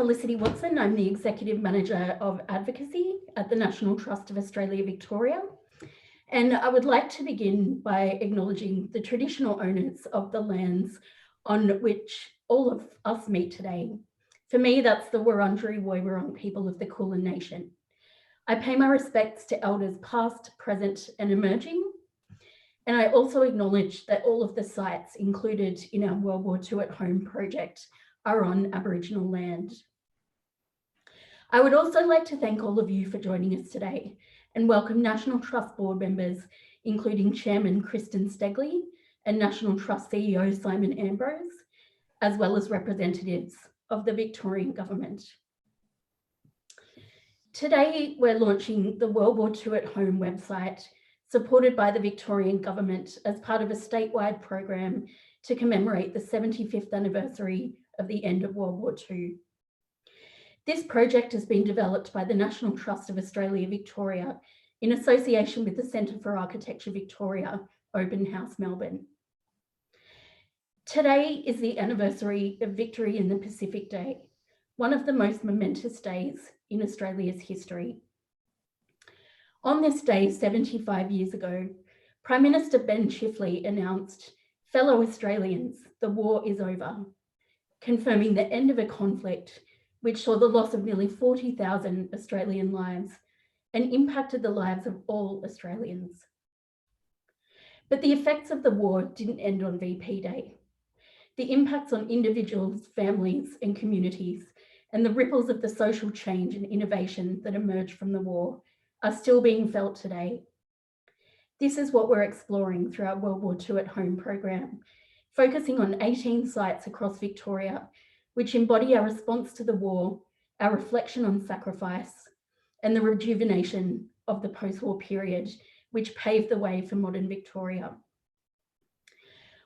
Felicity Watson. I'm the Executive Manager of Advocacy at the National Trust of Australia Victoria. And I would like to begin by acknowledging the traditional owners of the lands on which all of us meet today. For me, that's the Wurundjeri Woiwurrung people of the Kulin Nation. I pay my respects to elders past, present, and emerging. And I also acknowledge that all of the sites included in our World War II at Home project are on Aboriginal land. I would also like to thank all of you for joining us today and welcome National Trust board members, including Chairman Kristen Stegley and National Trust CEO Simon Ambrose, as well as representatives of the Victorian Government. Today, we're launching the World War II at Home website, supported by the Victorian Government as part of a statewide program to commemorate the 75th anniversary of the end of World War II. This project has been developed by the National Trust of Australia Victoria in association with the Centre for Architecture Victoria, Open House Melbourne. Today is the anniversary of Victory in the Pacific Day, one of the most momentous days in Australia's history. On this day, 75 years ago, Prime Minister Ben Chifley announced, "Fellow Australians, the war is over," confirming the end of a conflict which saw the loss of nearly 40,000 Australian lives and impacted the lives of all Australians. But the effects of the war didn't end on VP Day. The impacts on individuals, families, and communities, and the ripples of the social change and innovation that emerged from the war are still being felt today. This is what we're exploring through our World War II at Home program, focusing on 18 sites across Victoria, which embody our response to the war, our reflection on sacrifice, and the rejuvenation of the post-war period, which paved the way for modern Victoria.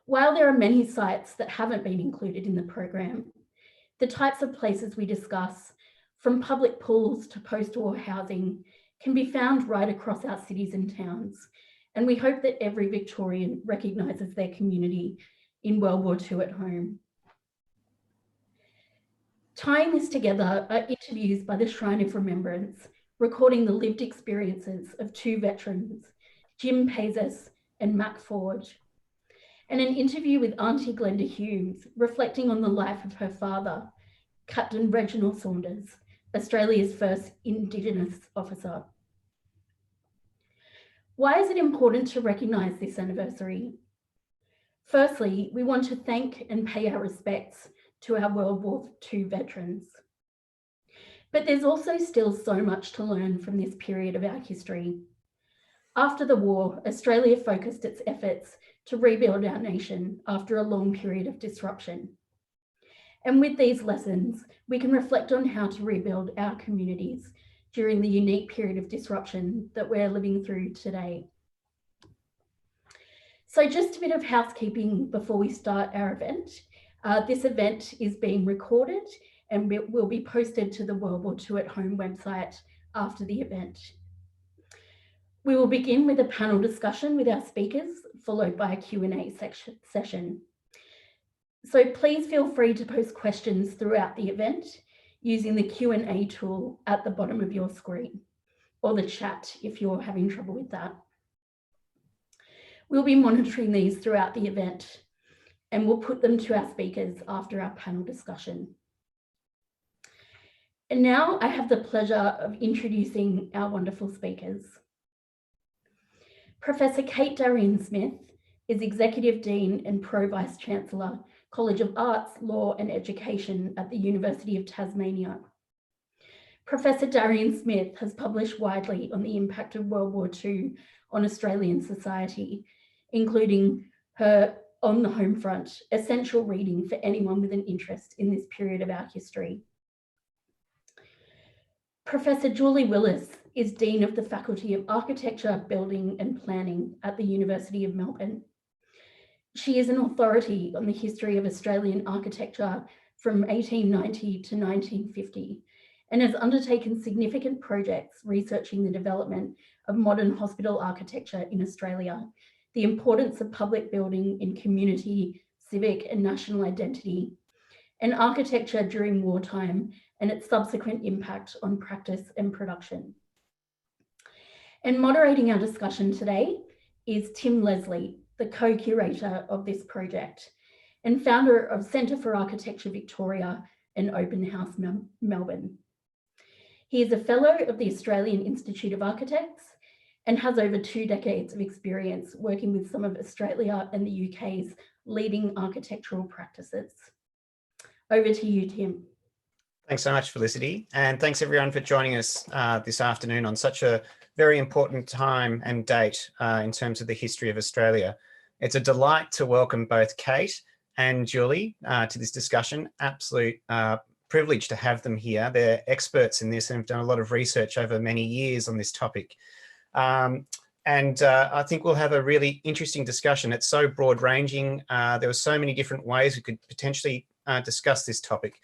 While there are many sites that haven't been included in the program, the types of places we discuss, from public pools to post-war housing, can be found right across our cities and towns, and we hope that every Victorian recognises their community in World War II at Home. Tying this together are interviews by the Shrine of Remembrance, recording the lived experiences of two veterans, Jim Pazes and Mac Forge, and an interview with Auntie Glenda Humes, reflecting on the life of her father, Captain Reginald Saunders, Australia's first Indigenous officer. Why is it important to recognise this anniversary? Firstly, we want to thank and pay our respects to our World War II veterans. But there's also still so much to learn from this period of our history. After the war, Australia focused its efforts to rebuild our nation after a long period of disruption. And with these lessons, we can reflect on how to rebuild our communities during the unique period of disruption that we're living through today. So just a bit of housekeeping before we start our event. This event is being recorded and will be posted to the World War II at Home website after the event. We will begin with a panel discussion with our speakers, followed by a Q&A session. So please feel free to post questions throughout the event using the Q&A tool at the bottom of your screen, or the chat if you're having trouble with that. We'll be monitoring these throughout the event, and we'll put them to our speakers after our panel discussion. And now I have the pleasure of introducing our wonderful speakers. Professor Kate Darian-Smith is Executive Dean and Pro Vice Chancellor, College of Arts, Law and Education at the University of Tasmania. Professor Darian-Smith has published widely on the impact of World War II on Australian society, including her On the Home Front, essential reading for anyone with an interest in this period of our history. Professor Julie Willis is Dean of the Faculty of Architecture, Building and Planning at the University of Melbourne. She is an authority on the history of Australian architecture from 1890 to 1950 and has undertaken significant projects researching the development of modern hospital architecture in Australia, the importance of public building in community, civic and national identity, and architecture during wartime and its subsequent impact on practice and production. And moderating our discussion today is Tim Leslie, the co-curator of this project and founder of Centre for Architecture Victoria and Open House Melbourne. He is a fellow of the Australian Institute of Architects and has over 2 decades of experience working with some of Australia and the UK's leading architectural practices. Over to you, Tim. Thanks so much, Felicity. And thanks everyone for joining us this afternoon on such a very important time and date in terms of the history of Australia. It's a delight to welcome both Kate and Julie to this discussion. Absolute privilege to have them here. They're experts in this and have done a lot of research over many years on this topic. I think we'll have a really interesting discussion. It's so broad ranging. There were so many different ways we could potentially discuss this topic.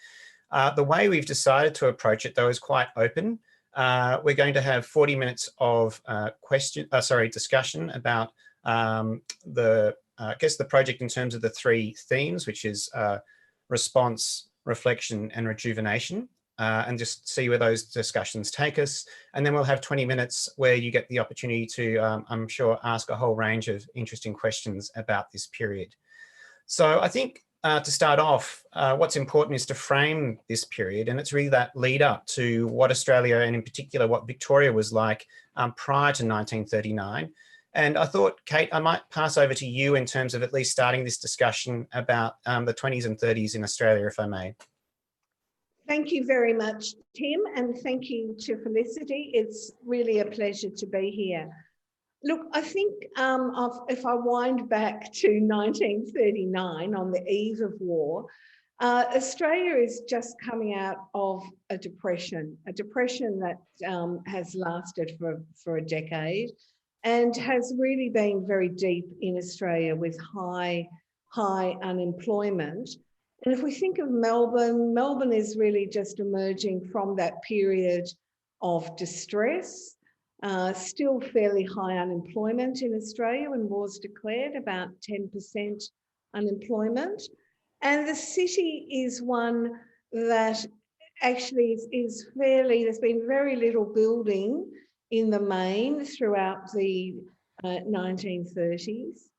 The way we've decided to approach it, though, is quite open. We're going to have 40 minutes of discussion about the project in terms of the 3 themes, which is response, reflection, and rejuvenation, and just see where those discussions take us. And then we'll have 20 minutes where you get the opportunity to, I'm sure, ask a whole range of interesting questions about this period. So I think to start off, what's important is to frame this period, and it's really that lead up to what Australia, and in particular what Victoria was like prior to 1939. And I thought, Kate, I might pass over to you in terms of at least starting this discussion about the 20s and 30s in Australia, if I may. Thank you very much, Tim, and thank you to Felicity. It's really a pleasure to be here. Look, I think if I wind back to 1939 on the eve of war, Australia is just coming out of a depression that has lasted for a decade and has really been very deep in Australia with high unemployment. And if we think of Melbourne, Melbourne is really just emerging from that period of distress. Still fairly high unemployment in Australia when war's declared, about 10% unemployment. And the city is one that actually is fairly, there's been very little building in the main throughout the 1930s. There's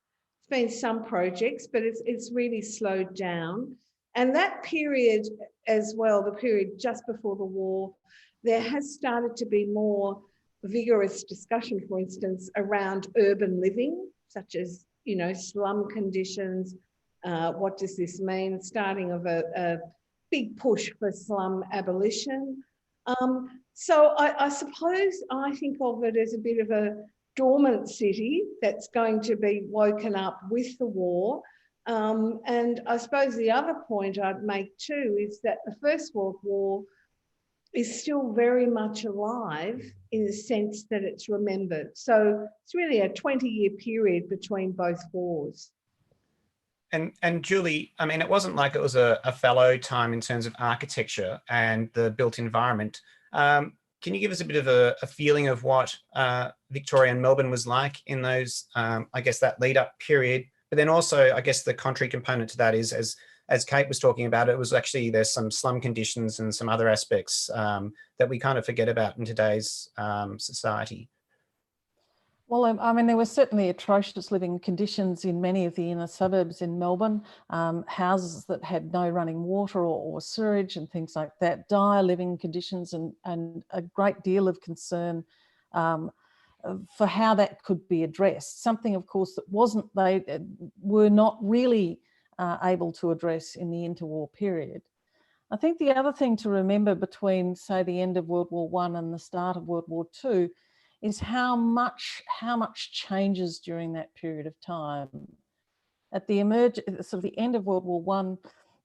been some projects, but it's really slowed down. And that period as well, the period just before the war, there has started to be more vigorous discussion, for instance, around urban living, such as, you know, slum conditions. What does this mean? Starting of a big push for slum abolition. So I suppose I think of it as a bit of a dormant city that's going to be woken up with the war. And I suppose the other point I'd make too is that the First World War is still very much alive in the sense that it's remembered. So it's really a 20-year period between both wars. And Julie, I mean, it wasn't like it was a fallow time in terms of architecture and the built environment. Can you give us a bit of a feeling of what Victoria and Melbourne was like in those, I guess, that lead up period? But then also, I guess the contrary component to that is, as Kate was talking about, it was actually, there's some slum conditions and some other aspects that we kind of forget about in today's society. Well, I mean, there were certainly atrocious living conditions in many of the inner suburbs in Melbourne, houses that had no running water or sewage and things like that, dire living conditions and a great deal of concern for how that could be addressed. Something, of course, that they were not really able to address in the interwar period. I think the other thing to remember between, say, the end of World War I and the start of World War II is how much changes during that period of time. At the end of World War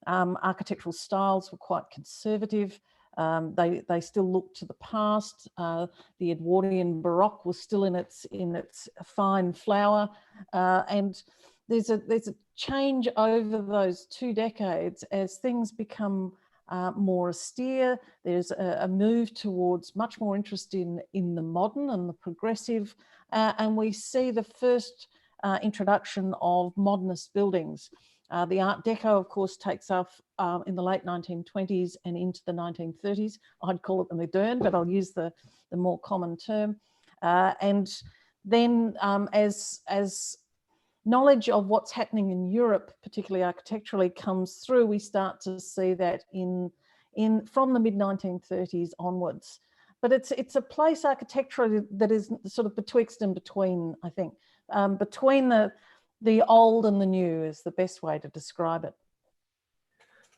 I, architectural styles were quite conservative. They still looked to the past. The Edwardian Baroque was still in its fine flower, and there's a change over those 2 decades as things become more austere. There's a move towards much more interest in the modern and the progressive, and we see the first introduction of modernist buildings. The Art Deco, of course, takes off in the late 1920s and into the 1930s. I'd call it the modern, but I'll use the more common term. And then as knowledge of what's happening in Europe, particularly architecturally, comes through, we start to see that from the mid-1930s onwards. But it's a place architecturally that is sort of betwixt and between, I think. Between the old and the new is the best way to describe it.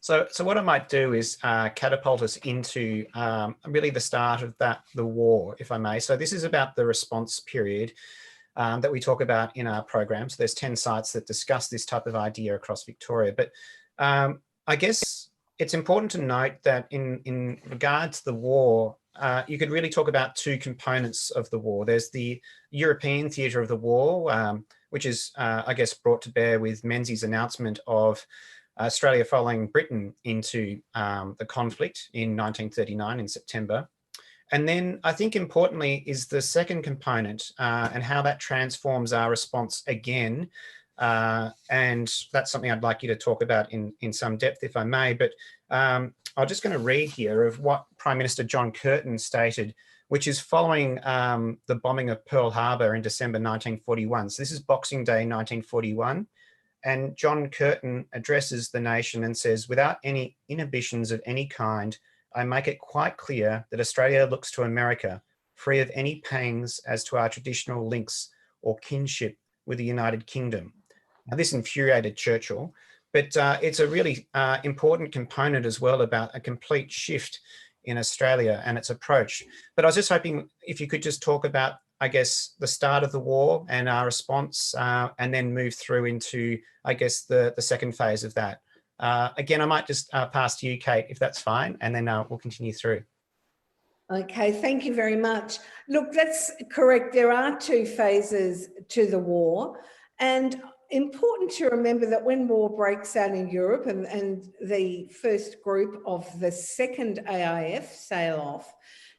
So what I might do is catapult us into really the start of the war, if I may. So this is about the response period that we talk about in our program. So there's 10 sites that discuss this type of idea across Victoria. But I guess it's important to note that in regard to the war, you could really talk about two components of the war. There's the European theatre of the war, which is, I guess, brought to bear with Menzies' announcement of Australia following Britain into the conflict in 1939 in September. And then I think importantly is the second component and how that transforms our response again. And that's something I'd like you to talk about in some depth, if I may. But I'm just going to read here of what Prime Minister John Curtin stated, which is following the bombing of Pearl Harbor in December 1941. So this is Boxing Day 1941. And John Curtin addresses the nation and says, "Without any inhibitions of any kind, I make it quite clear that Australia looks to America, free of any pangs as to our traditional links or kinship with the United Kingdom." Now, this infuriated Churchill, but it's a really important component as well about a complete shift in Australia and its approach. But I was just hoping if you could just talk about, I guess, the start of the war and our response, and then move through into, I guess, the second phase of that. Again, I might just pass to you, Kate, if that's fine, and then we'll continue through. Okay, thank you very much. Look, that's correct. There are two phases to the war, and important to remember that when war breaks out in Europe and the first group of the second AIF sail off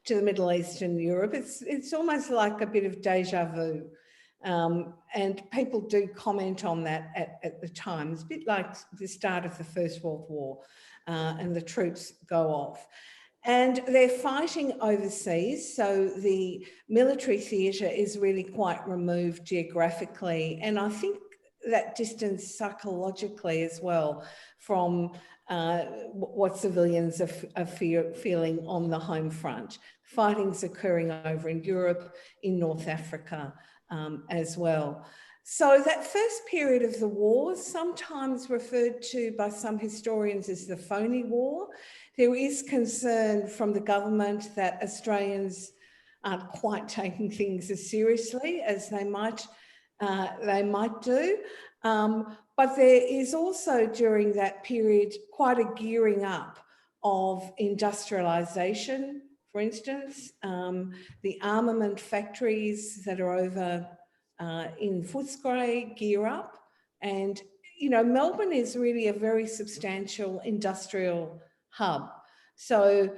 to the Middle East and Europe, it's almost like a bit of deja vu. And people do comment on that at the time. It's a bit like the start of the First World War and the troops go off. And they're fighting overseas, so the military theatre is really quite removed geographically. And I think that distance psychologically as well from what civilians are feeling on the home front. Fighting's occurring over in Europe, in North Africa as well. So that first period of the war, sometimes referred to by some historians as the phony war, there is concern from the government that Australians aren't quite taking things as seriously as they might do. But there is also during that period quite a gearing up of industrialisation, for instance. The armament factories that are over in Footscray gear up. And, you know, Melbourne is really a very substantial industrial hub. So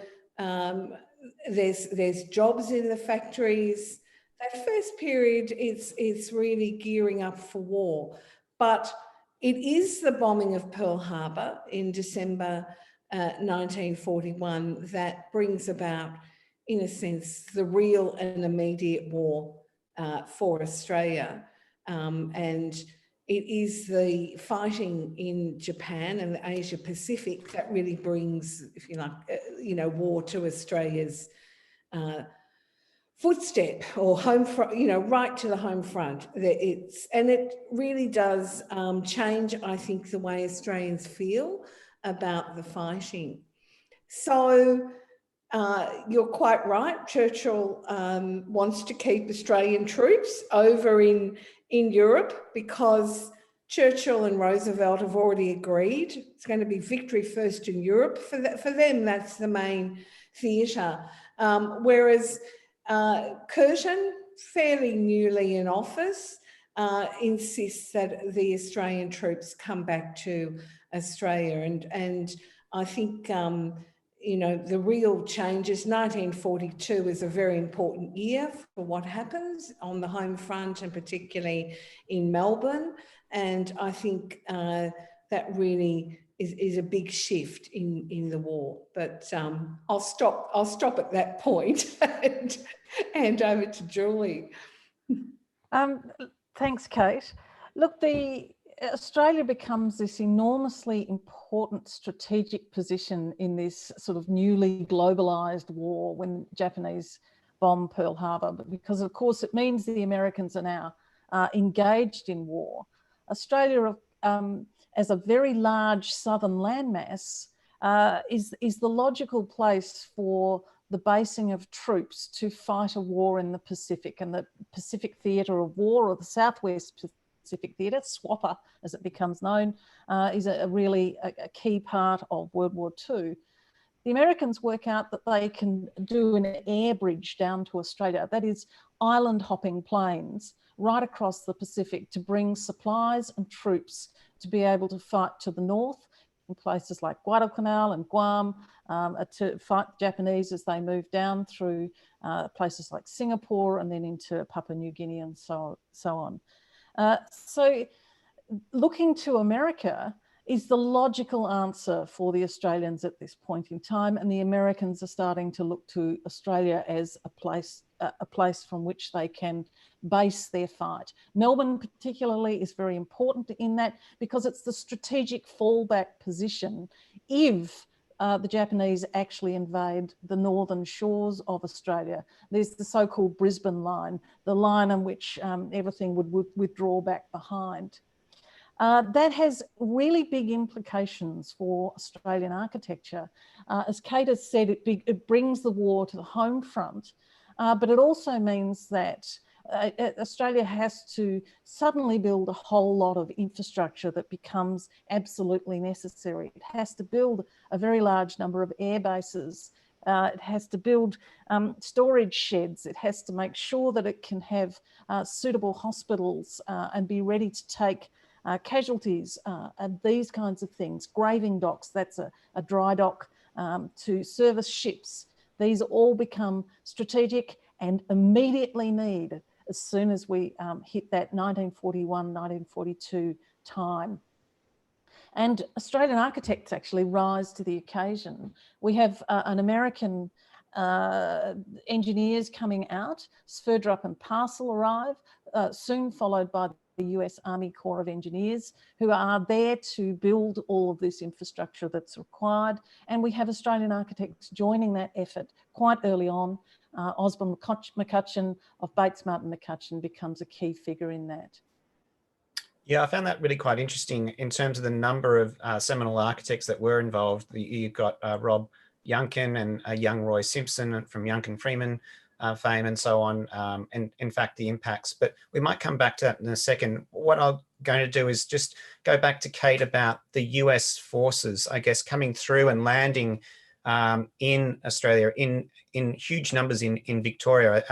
there's jobs in the factories. That first period, it's really gearing up for war. But it is the bombing of Pearl Harbor in December 1941 that brings about, in a sense, the real and immediate war for Australia. And it is the fighting in Japan and the Asia Pacific that really brings, if you like, war to Australia's footstep or home front, right to the home front. And it really does change, I think, the way Australians feel about the fighting. So you're quite right. Churchill wants to keep Australian troops over in Europe because Churchill and Roosevelt have already agreed it's going to be victory first in Europe. For them, that's the main theatre. Whereas Curtin, fairly newly in office, insists that the Australian troops come back to Australia. And I think, the real changes, 1942 is a very important year for what happens on the home front and particularly in Melbourne. And I think that really is a big shift in the war. But I'll stop at that point and hand over to Julie. Thanks, Kate. Look, Australia becomes this enormously important strategic position in this sort of newly globalised war when Japanese bomb Pearl Harbor, because of course it means the Americans are now engaged in war. Australia, as a very large southern landmass, is the logical place for the basing of troops to fight a war in the Pacific, and the Pacific Theatre of War, or the Southwest Pacific Theatre, SWAPA as it becomes known, is really a key part of World War II. The Americans work out that they can do an air bridge down to Australia, that is island hopping planes right across the Pacific to bring supplies and troops to be able to fight to the north in places like Guadalcanal and Guam, to fight the Japanese as they move down through places like Singapore and then into Papua New Guinea and so on. So looking to America is the logical answer for the Australians at this point in time, and the Americans are starting to look to Australia as a place from which they can base their fight. Melbourne particularly is very important in that, because it's the strategic fallback position if the Japanese actually invade the northern shores of Australia. There's the so-called Brisbane line, the line on which everything would withdraw back behind. That has really big implications for Australian architecture. As Kate has said, it brings the war to the home front, but it also means that Australia has to suddenly build a whole lot of infrastructure that becomes absolutely necessary. It has to build a very large number of air bases. It has to build storage sheds. It has to make sure that it can have suitable hospitals and be ready to take casualties and these kinds of things. Graving docks, that's a dry dock to service ships. These all become strategic and immediately needed as soon as we hit that 1941, 1942 time. And Australian architects actually rise to the occasion. We have an American engineers coming out. Sverdrup and Parcel arrive, soon followed by the US Army Corps of Engineers, who are there to build all of this infrastructure that's required. And we have Australian architects joining that effort quite early on. Osborne McCutcheon of Bates Martin McCutcheon becomes a key figure in that. Yeah, I found that really quite interesting in terms of the number of seminal architects that were involved. You've got Rob Youngkin and young Roy Simpson from Youngkin Freeman fame and so on, and in fact the impacts. But we might come back to that in a second. What I'm going to do is just go back to Kate about the US forces, I guess, coming through and landing in Australia in huge numbers in Victoria.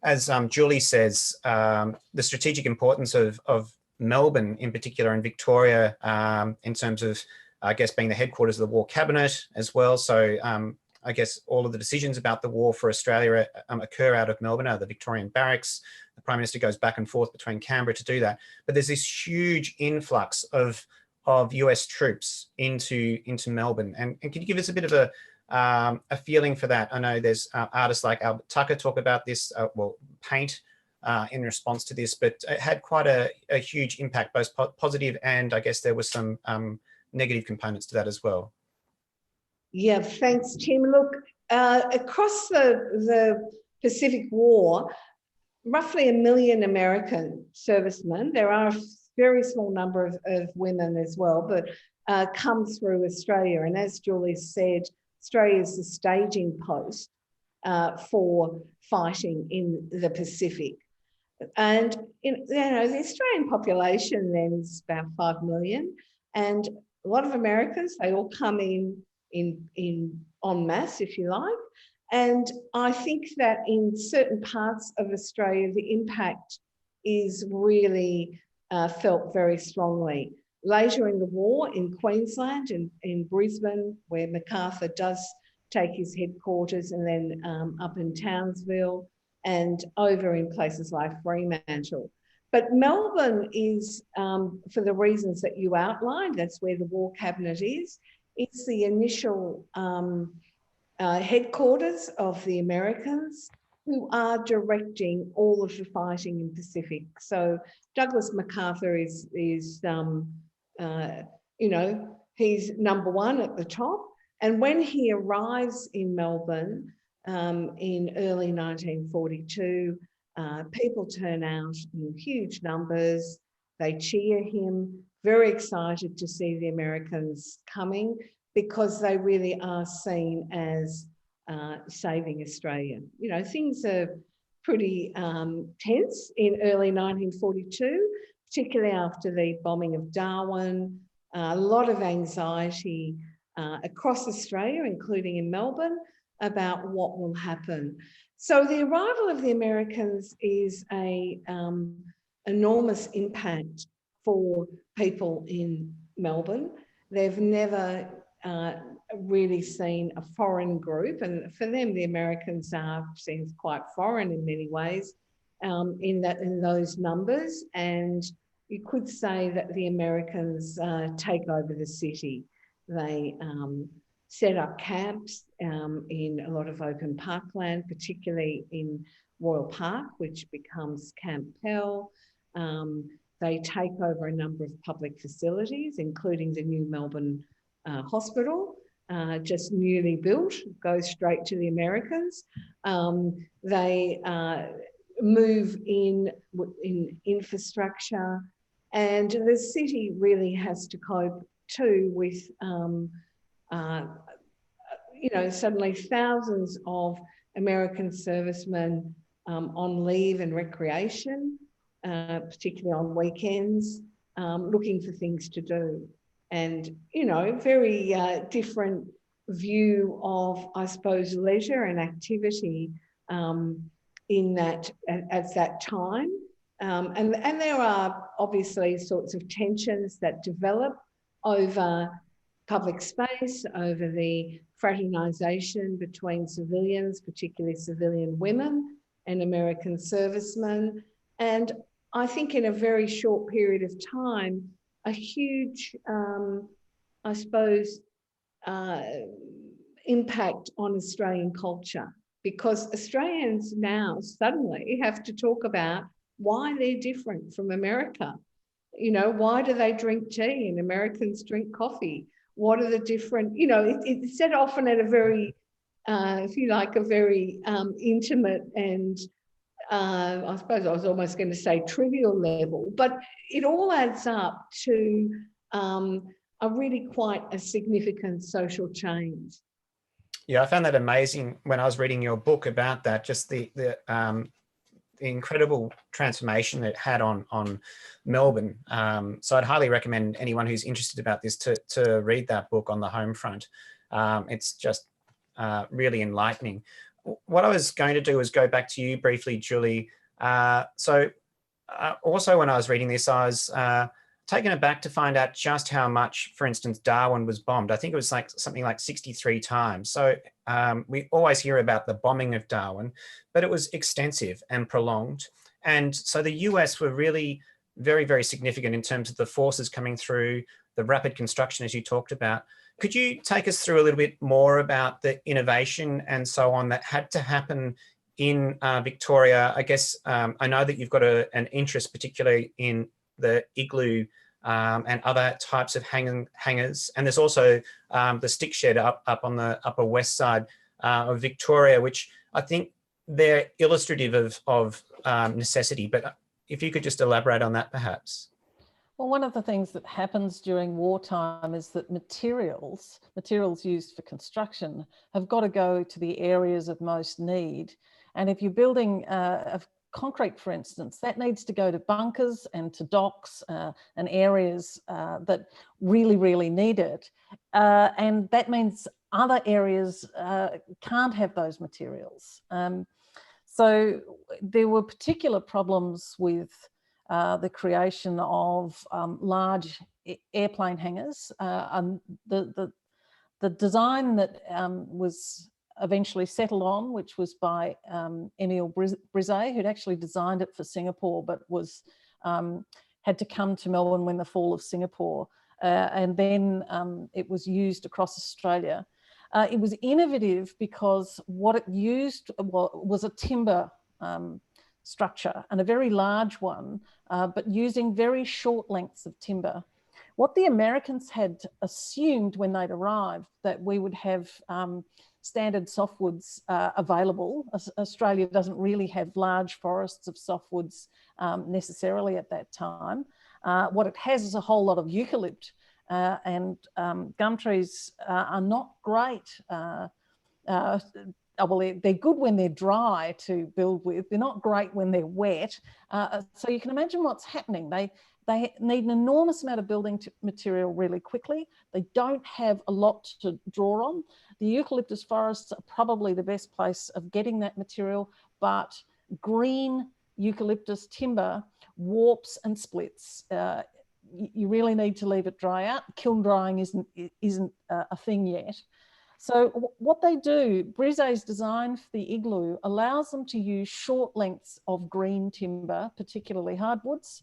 As Julie says, the strategic importance of Melbourne in particular and Victoria in terms of, I guess, being the headquarters of the War Cabinet as well. So I guess all of the decisions about the war for Australia occur out of Melbourne, out of the Victorian barracks. The Prime Minister goes back and forth between Canberra to do that. But there's this huge influx of US troops into Melbourne. And can you give us a bit of a feeling for that? I know there's artists like Albert Tucker talk about this, paint in response to this, but it had quite a huge impact, both positive and I guess there was some negative components to that as well. Yeah, thanks, Tim. Look, across the Pacific War, roughly 1 million American servicemen, there are a very small number of women as well, but come through Australia. And as Julie said, Australia is the staging post for fighting in the Pacific. And the Australian population then is about 5 million, and a lot of Americans, they all come in en masse, if you like. And I think that in certain parts of Australia, the impact is really felt very strongly. Later in the war in Queensland and in Brisbane, where MacArthur does take his headquarters, and then up in Townsville and over in places like Fremantle. But Melbourne is, for the reasons that you outlined, that's where the War Cabinet is. It's the initial headquarters of the Americans, who are directing all of the fighting in Pacific. So Douglas MacArthur is you know, he's number one at the top. And when he arrives in Melbourne in early 1942, people turn out in huge numbers. They cheer him, very excited to see the Americans coming, because they really are seen as saving Australia. You know, things are pretty tense in early 1942, particularly after the bombing of Darwin. A lot of anxiety across Australia, including in Melbourne, about what will happen. So the arrival of the Americans is a enormous impact for people in Melbourne. They've never really seen a foreign group, and for them, the Americans are seems quite foreign in many ways in those numbers. And you could say that the Americans take over the city. They set up camps in a lot of open parkland, particularly in Royal Park, which becomes Camp Pell. They take over a number of public facilities, including the new Melbourne Hospital, just newly built, goes straight to the Americans. They move in infrastructure, and the city really has to cope too with you know, suddenly thousands of American servicemen on leave and recreation, particularly on weekends, looking for things to do. And, you know, very different view of, I suppose, leisure and activity in that at that time. And there are obviously sorts of tensions that develop over public space, over the fraternisation between civilians, particularly civilian women and American servicemen. And I think in a very short period of time, a huge, I suppose, impact on Australian culture, because Australians now suddenly have to talk about why they're different from America. You know, why do they drink tea and Americans drink coffee? What are the different, you know, it's said often at a very, if you like, a very intimate and I suppose I was almost going to say trivial level, but it all adds up to a really quite a significant social change. Yeah, I found that amazing when I was reading your book about that, just the incredible transformation that it had on Melbourne. So I'd highly recommend anyone who's interested about this to read that book on the home front. It's just really enlightening. What I was going to do was go back to you briefly, Julie. Also when I was reading this, I was taken aback to find out just how much, for instance, Darwin was bombed. I think it was like something like 63 times. So we always hear about the bombing of Darwin, but it was extensive and prolonged. And so the US were really very, very significant in terms of the forces coming through, the rapid construction, as you talked about. Could you take us through a little bit more about the innovation and so on that had to happen in Victoria? I guess I know that you've got an interest particularly in the igloo and other types of hangers. And there's also the stick shed up on the upper west side of Victoria, which I think they're illustrative of necessity. But if you could just elaborate on that, perhaps. Well, one of the things that happens during wartime is that materials used for construction have got to go to the areas of most need. And if you're building a concrete, for instance, that needs to go to bunkers and to docks and areas that really, really need it. And that means other areas can't have those materials. So there were particular problems with the creation of large airplane hangars. The design that was eventually settled on, which was by Emile Brisset, who'd actually designed it for Singapore, but was had to come to Melbourne when the fall of Singapore, and then it was used across Australia. It was innovative because what it used was a timber structure, and a very large one, but using very short lengths of timber. What the Americans had assumed when they'd arrived, that we would have standard softwoods available. Australia doesn't really have large forests of softwoods necessarily at that time. What it has is a whole lot of eucalypt, and gum trees are not great. Well, they're good when they're dry to build with. They're not great when they're wet. So you can imagine what's happening. They need an enormous amount of building material really quickly. They don't have a lot to draw on. The eucalyptus forests are probably the best place of getting that material, but green eucalyptus timber warps and splits. You really need to leave it dry out. Kiln drying isn't a thing yet. So what they do, Brise's design for the igloo allows them to use short lengths of green timber, particularly hardwoods,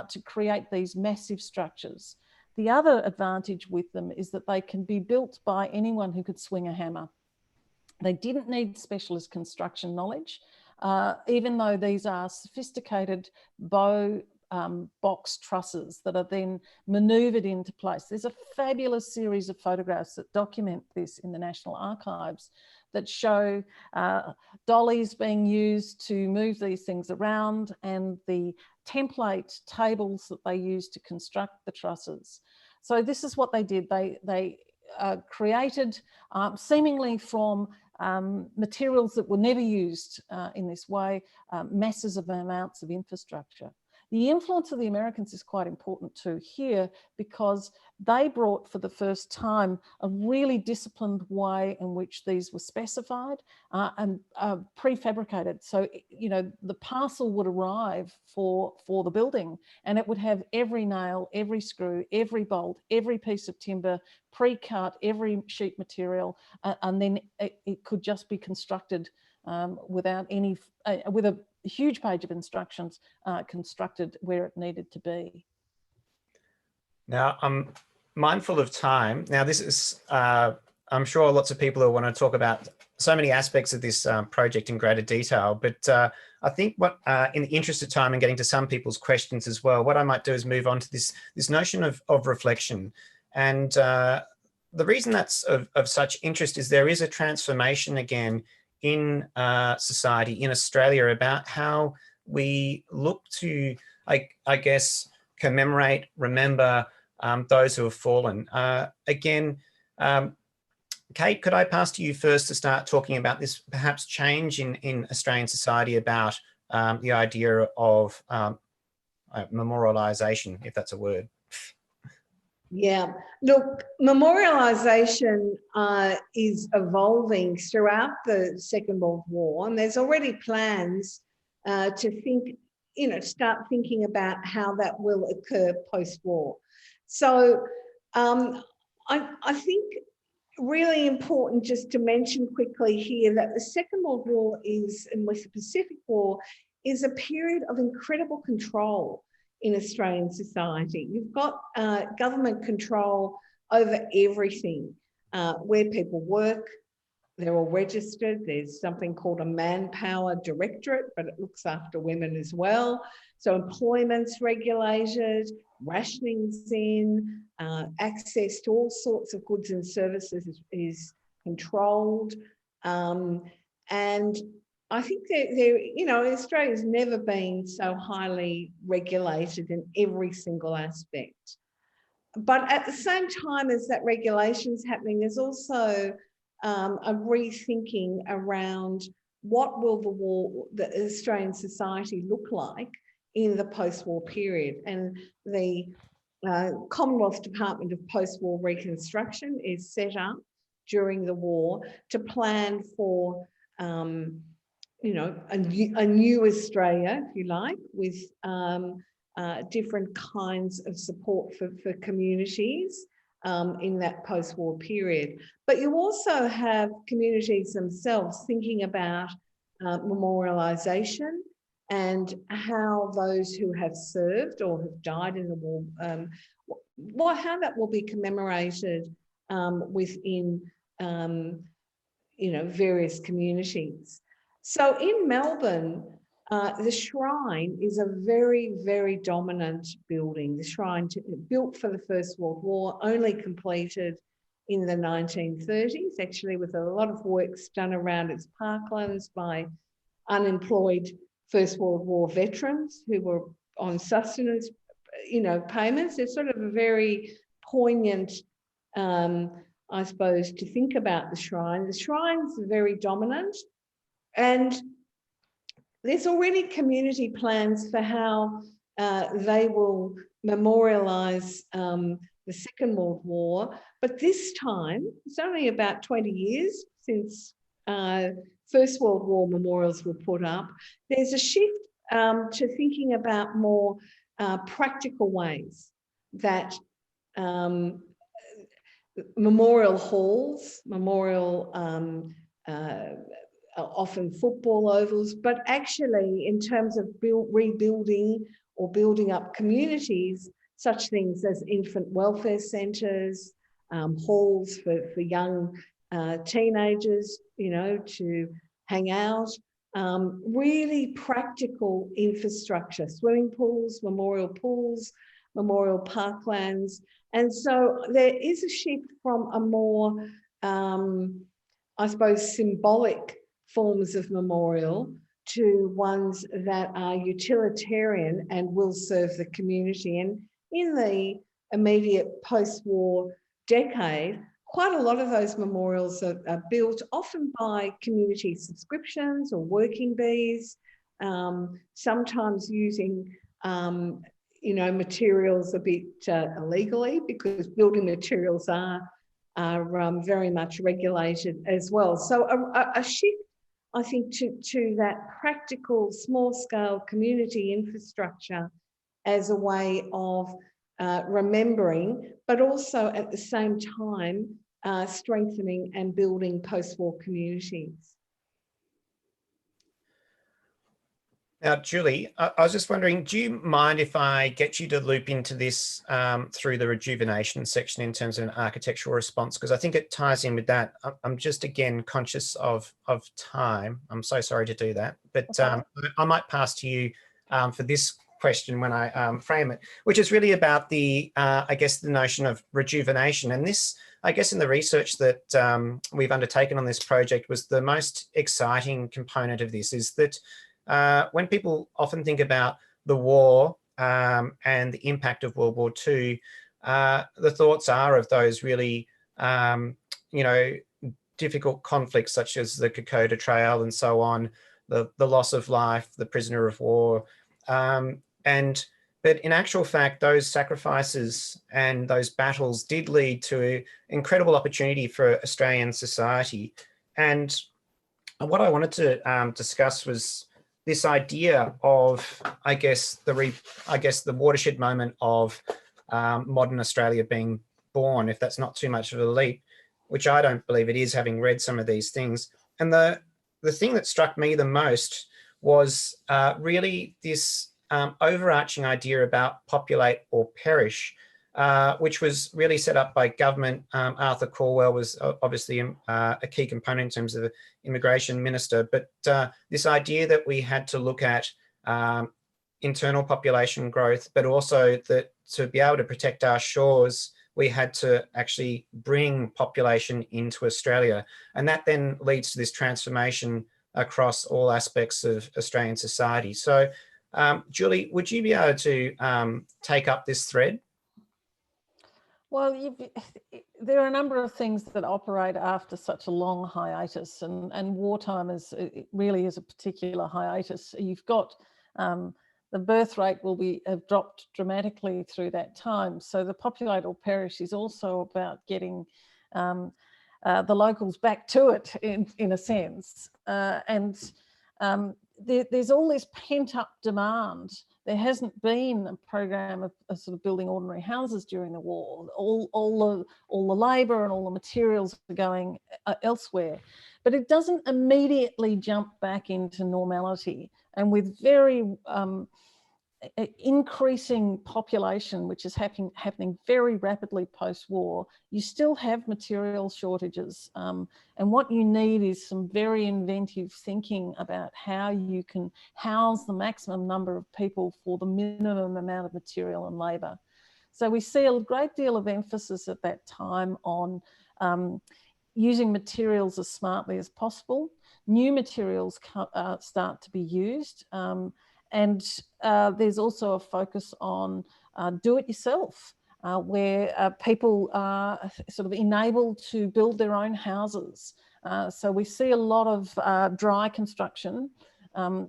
to create these massive structures. The other advantage with them is that they can be built by anyone who could swing a hammer. They didn't need specialist construction knowledge, even though these are sophisticated bow box trusses that are then manoeuvred into place. There's a fabulous series of photographs that document this in the National Archives that show dollies being used to move these things around, and the template tables that they use to construct the trusses. So this is what they did. They created, seemingly from materials that were never used in this way, masses of amounts of infrastructure. The influence of the Americans is quite important too here, because they brought for the first time a really disciplined way in which these were specified and prefabricated. So, you know, the parcel would arrive for the building, and it would have every nail, every screw, every bolt, every piece of timber pre-cut, every sheet material, and then it could just be constructed without any, with a huge page of instructions constructed where it needed to be. Now, I'm mindful of time. Now, this is, I'm sure lots of people will want to talk about so many aspects of this project in greater detail, but I think what, in the interest of time and getting to some people's questions as well, what I might do is move on to this notion of reflection. And the reason that's of such interest is there is a transformation again in society in Australia about how we look to, I guess, commemorate, remember those who have fallen. Again, Kate, could I pass to you first to start talking about this perhaps change in Australian society about the idea of memorialisation, if that's a word? Yeah, look, memorialisation is evolving throughout the Second World War, and there's already plans to think, you know, start thinking about how that will occur post-war. So I think really important just to mention quickly here that the Second World War is, and with the Pacific War, is a period of incredible control in Australian society. You've got government control over everything, where people work, they're all registered. There's something called a manpower directorate, but it looks after women as well. So employment's regulated, rationing's in, access to all sorts of goods and services is controlled. And I think you know, Australia's never been so highly regulated in every single aspect. But at the same time as that regulation's happening, there's also a rethinking around what will the Australian society look like in the post-war period. And the Commonwealth Department of Post-War Reconstruction is set up during the war to plan for you know, a new Australia, if you like, with different kinds of support for communities in that post-war period. But you also have communities themselves thinking about memorialisation and how those who have served or have died in the war, how that will be commemorated within various communities. So in Melbourne, the shrine is a very, very dominant building. The shrine built for the First World War, only completed in the 1930s, actually, with a lot of works done around its parklands by unemployed First World War veterans who were on sustenance, payments. It's sort of a very poignant, I suppose, to think about the shrine. The shrine's very dominant, and there's already community plans for how they will memorialise the Second World War. But this time, it's only about 20 years since First World War memorials were put up. There's a shift to thinking about more practical ways that memorial halls, often football ovals, but actually in terms of rebuilding or building up communities, such things as infant welfare centres, halls for young teenagers, to hang out, really practical infrastructure, swimming pools, memorial parklands. And so there is a shift from a more, I suppose, symbolic forms of memorial to ones that are utilitarian and will serve the community. And in the immediate post-war decade, quite a lot of those memorials are built often by community subscriptions or working bees, sometimes using materials a bit illegally, because building materials are very much regulated as well. So a shift, I think, to that practical small-scale community infrastructure as a way of remembering, but also at the same time strengthening and building post-war communities. Now, Julie, I was just wondering, do you mind if I get you to loop into this through the rejuvenation section in terms of an architectural response? Because I think it ties in with that. I'm just, again, conscious of time. I'm so sorry to do that. But I might pass to you for this question when I frame it, which is really about the, I guess, the notion of rejuvenation. And this, I guess, in the research that we've undertaken on this project, was the most exciting component of this, is that when people often think about the war and the impact of World War II, the thoughts are of those really, difficult conflicts such as the Kokoda Trail and so on, the loss of life, the prisoner of war. But in actual fact, those sacrifices and those battles did lead to incredible opportunity for Australian society. And what I wanted to discuss was this idea of, I guess, the watershed moment of modern Australia being born, if that's not too much of a leap, which I don't believe it is, having read some of these things. And the thing that struck me the most was really this overarching idea about populate or perish, which was really set up by government. Arthur Calwell was obviously a key component in terms of the immigration minister, but this idea that we had to look at internal population growth, but also that to be able to protect our shores, we had to actually bring population into Australia. And that then leads to this transformation across all aspects of Australian society. So Julie, would you be able to take up this thread? Well, there are a number of things that operate after such a long hiatus, and wartime really is a particular hiatus. You've got the birth rate have dropped dramatically through that time. So the populate or perish is also about getting the locals back to it in a sense. There's all this pent up demand there hasn't been a program of sort of building ordinary houses during the war. All the labour and all the materials are going elsewhere, but it doesn't immediately jump back into normality. And with very increasing population, which is happening very rapidly post-war, you still have material shortages. And what you need is some very inventive thinking about how you can house the maximum number of people for the minimum amount of material and labour. So we see a great deal of emphasis at that time on using materials as smartly as possible. New materials start to be used. And there's also a focus on do-it-yourself, where people are sort of enabled to build their own houses. So we see a lot of dry construction,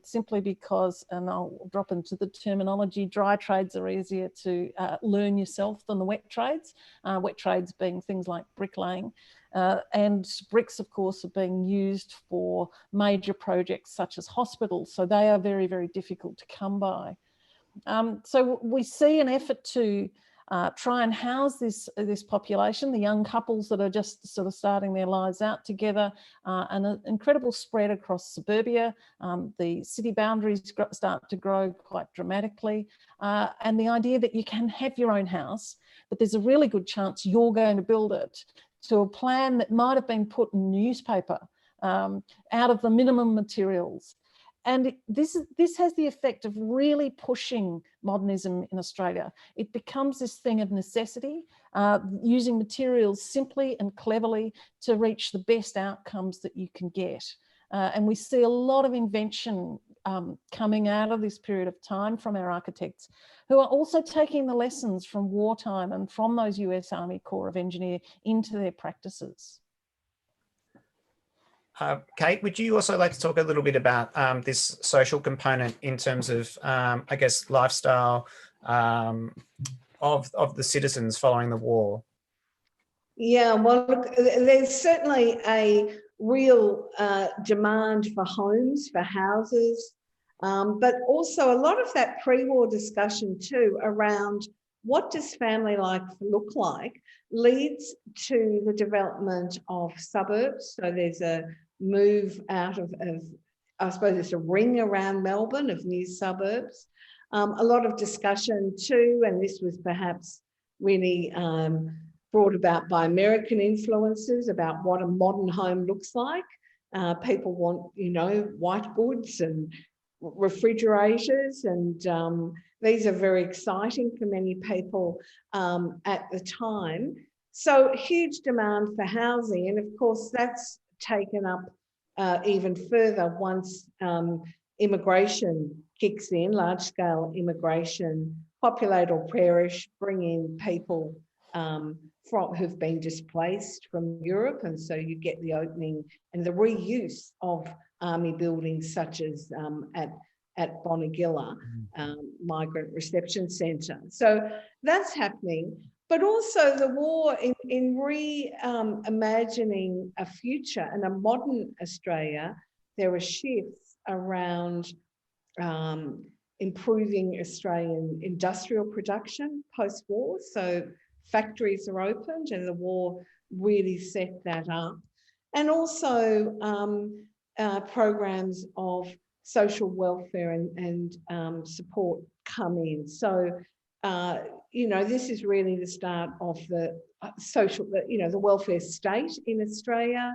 simply because, and I'll drop into the terminology, dry trades are easier to learn yourself than the wet trades. Wet trades being things like bricklaying. And bricks, of course, are being used for major projects such as hospitals. So they are very, very difficult to come by. So we see an effort to try and house this population, the young couples that are just sort of starting their lives out together, and an incredible spread across suburbia. The city boundaries start to grow quite dramatically. And the idea that you can have your own house, but there's a really good chance you're going to build it to a plan that might have been put in newspaper out of the minimum materials. And this has the effect of really pushing modernism in Australia. It becomes this thing of necessity, using materials simply and cleverly to reach the best outcomes that you can get. And we see a lot of invention coming out of this period of time from our architects, who are also taking the lessons from wartime and from those US Army Corps of Engineers into their practices. Kate, would you also like to talk a little bit about this social component in terms of, I guess, lifestyle of the citizens following the war? Yeah, well, look, there's certainly a real demand for homes, for houses, but also a lot of that pre-war discussion too around what does family life look like leads to the development of suburbs. So there's a move out of I suppose it's a ring around Melbourne of new suburbs. A lot of discussion too, and this was perhaps really brought about by American influences about what a modern home looks like. People want, you know, white goods and refrigerators, and these are very exciting for many people at the time. So huge demand for housing, and of course that's taken up even further once immigration kicks in, large-scale immigration, populate or perish, bring in people who've been displaced from Europe, and so you get the opening and the reuse of army buildings such as at Bonegilla, Migrant Reception Centre. So that's happening. But also the war in reimagining a future and a modern Australia, there are shifts around improving Australian industrial production post-war. So factories are opened and the war really set that up. And also programs of social welfare and support come in. So you know, this is really the start of the the welfare state in Australia.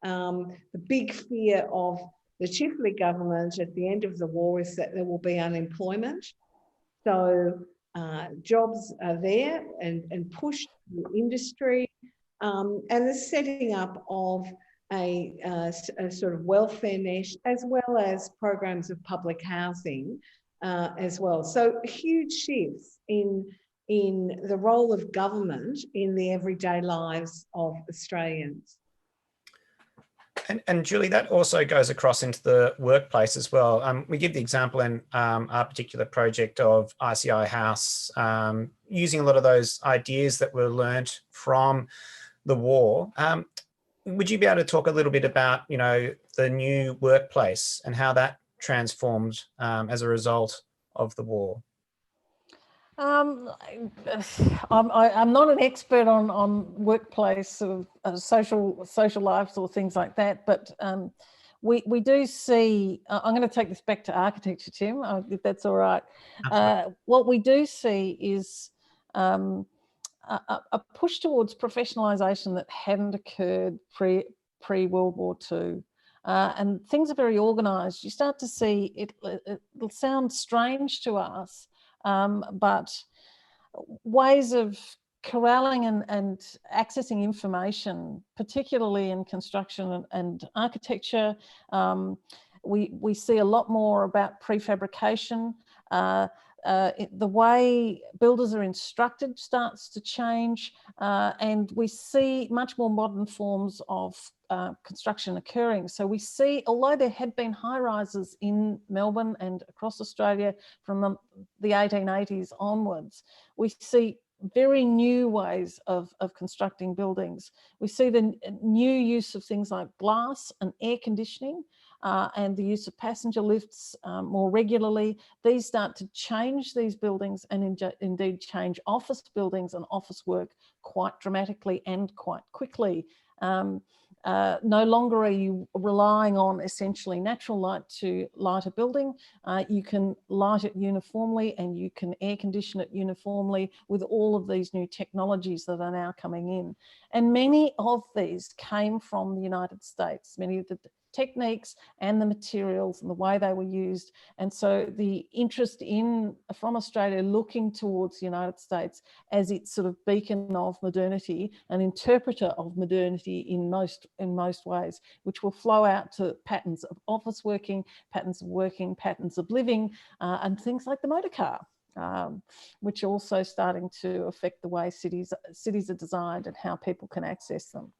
The big fear of the Chifley government at the end of the war is that there will be unemployment. So jobs are there and pushed to industry, and the setting up of a sort of welfare mesh, as well as programs of public housing as well. So huge shifts in the role of government in the everyday lives of Australians. And Julie, that also goes across into the workplace as well. We give the example in our particular project of ICI House, using a lot of those ideas that were learnt from the war. Would you be able to talk a little bit about, you know, the new workplace and how that transformed as a result of the war? I'm not an expert on workplace sort of social lives or things like that, but we do see. I'm going to take this back to architecture, Tim, if that's all right. What we do see is a push towards professionalisation that hadn't occurred pre-World War II. And things are very organised. You start to see it'll sound strange to us, but ways of corralling and accessing information, particularly in construction and architecture. We see a lot more about prefabrication. The way builders are instructed starts to change, and we see much more modern forms of construction occurring. So we see, although there had been high rises in Melbourne and across Australia from the 1880s onwards, we see very new ways of constructing buildings. We see the new use of things like glass and air conditioning, and the use of passenger lifts more regularly. These start to change these buildings and indeed change office buildings and office work quite dramatically and quite quickly. No longer are you relying on essentially natural light to light a building. You can light it uniformly and you can air condition it uniformly with all of these new technologies that are now coming in. And many of these came from the United States, many of the techniques and the materials and the way they were used. And so the interest from Australia looking towards the United States as its sort of beacon of modernity, an interpreter of modernity in most ways, which will flow out to patterns of office working, patterns of living, and things like the motor car. Which are also starting to affect the way cities are designed and how people can access them.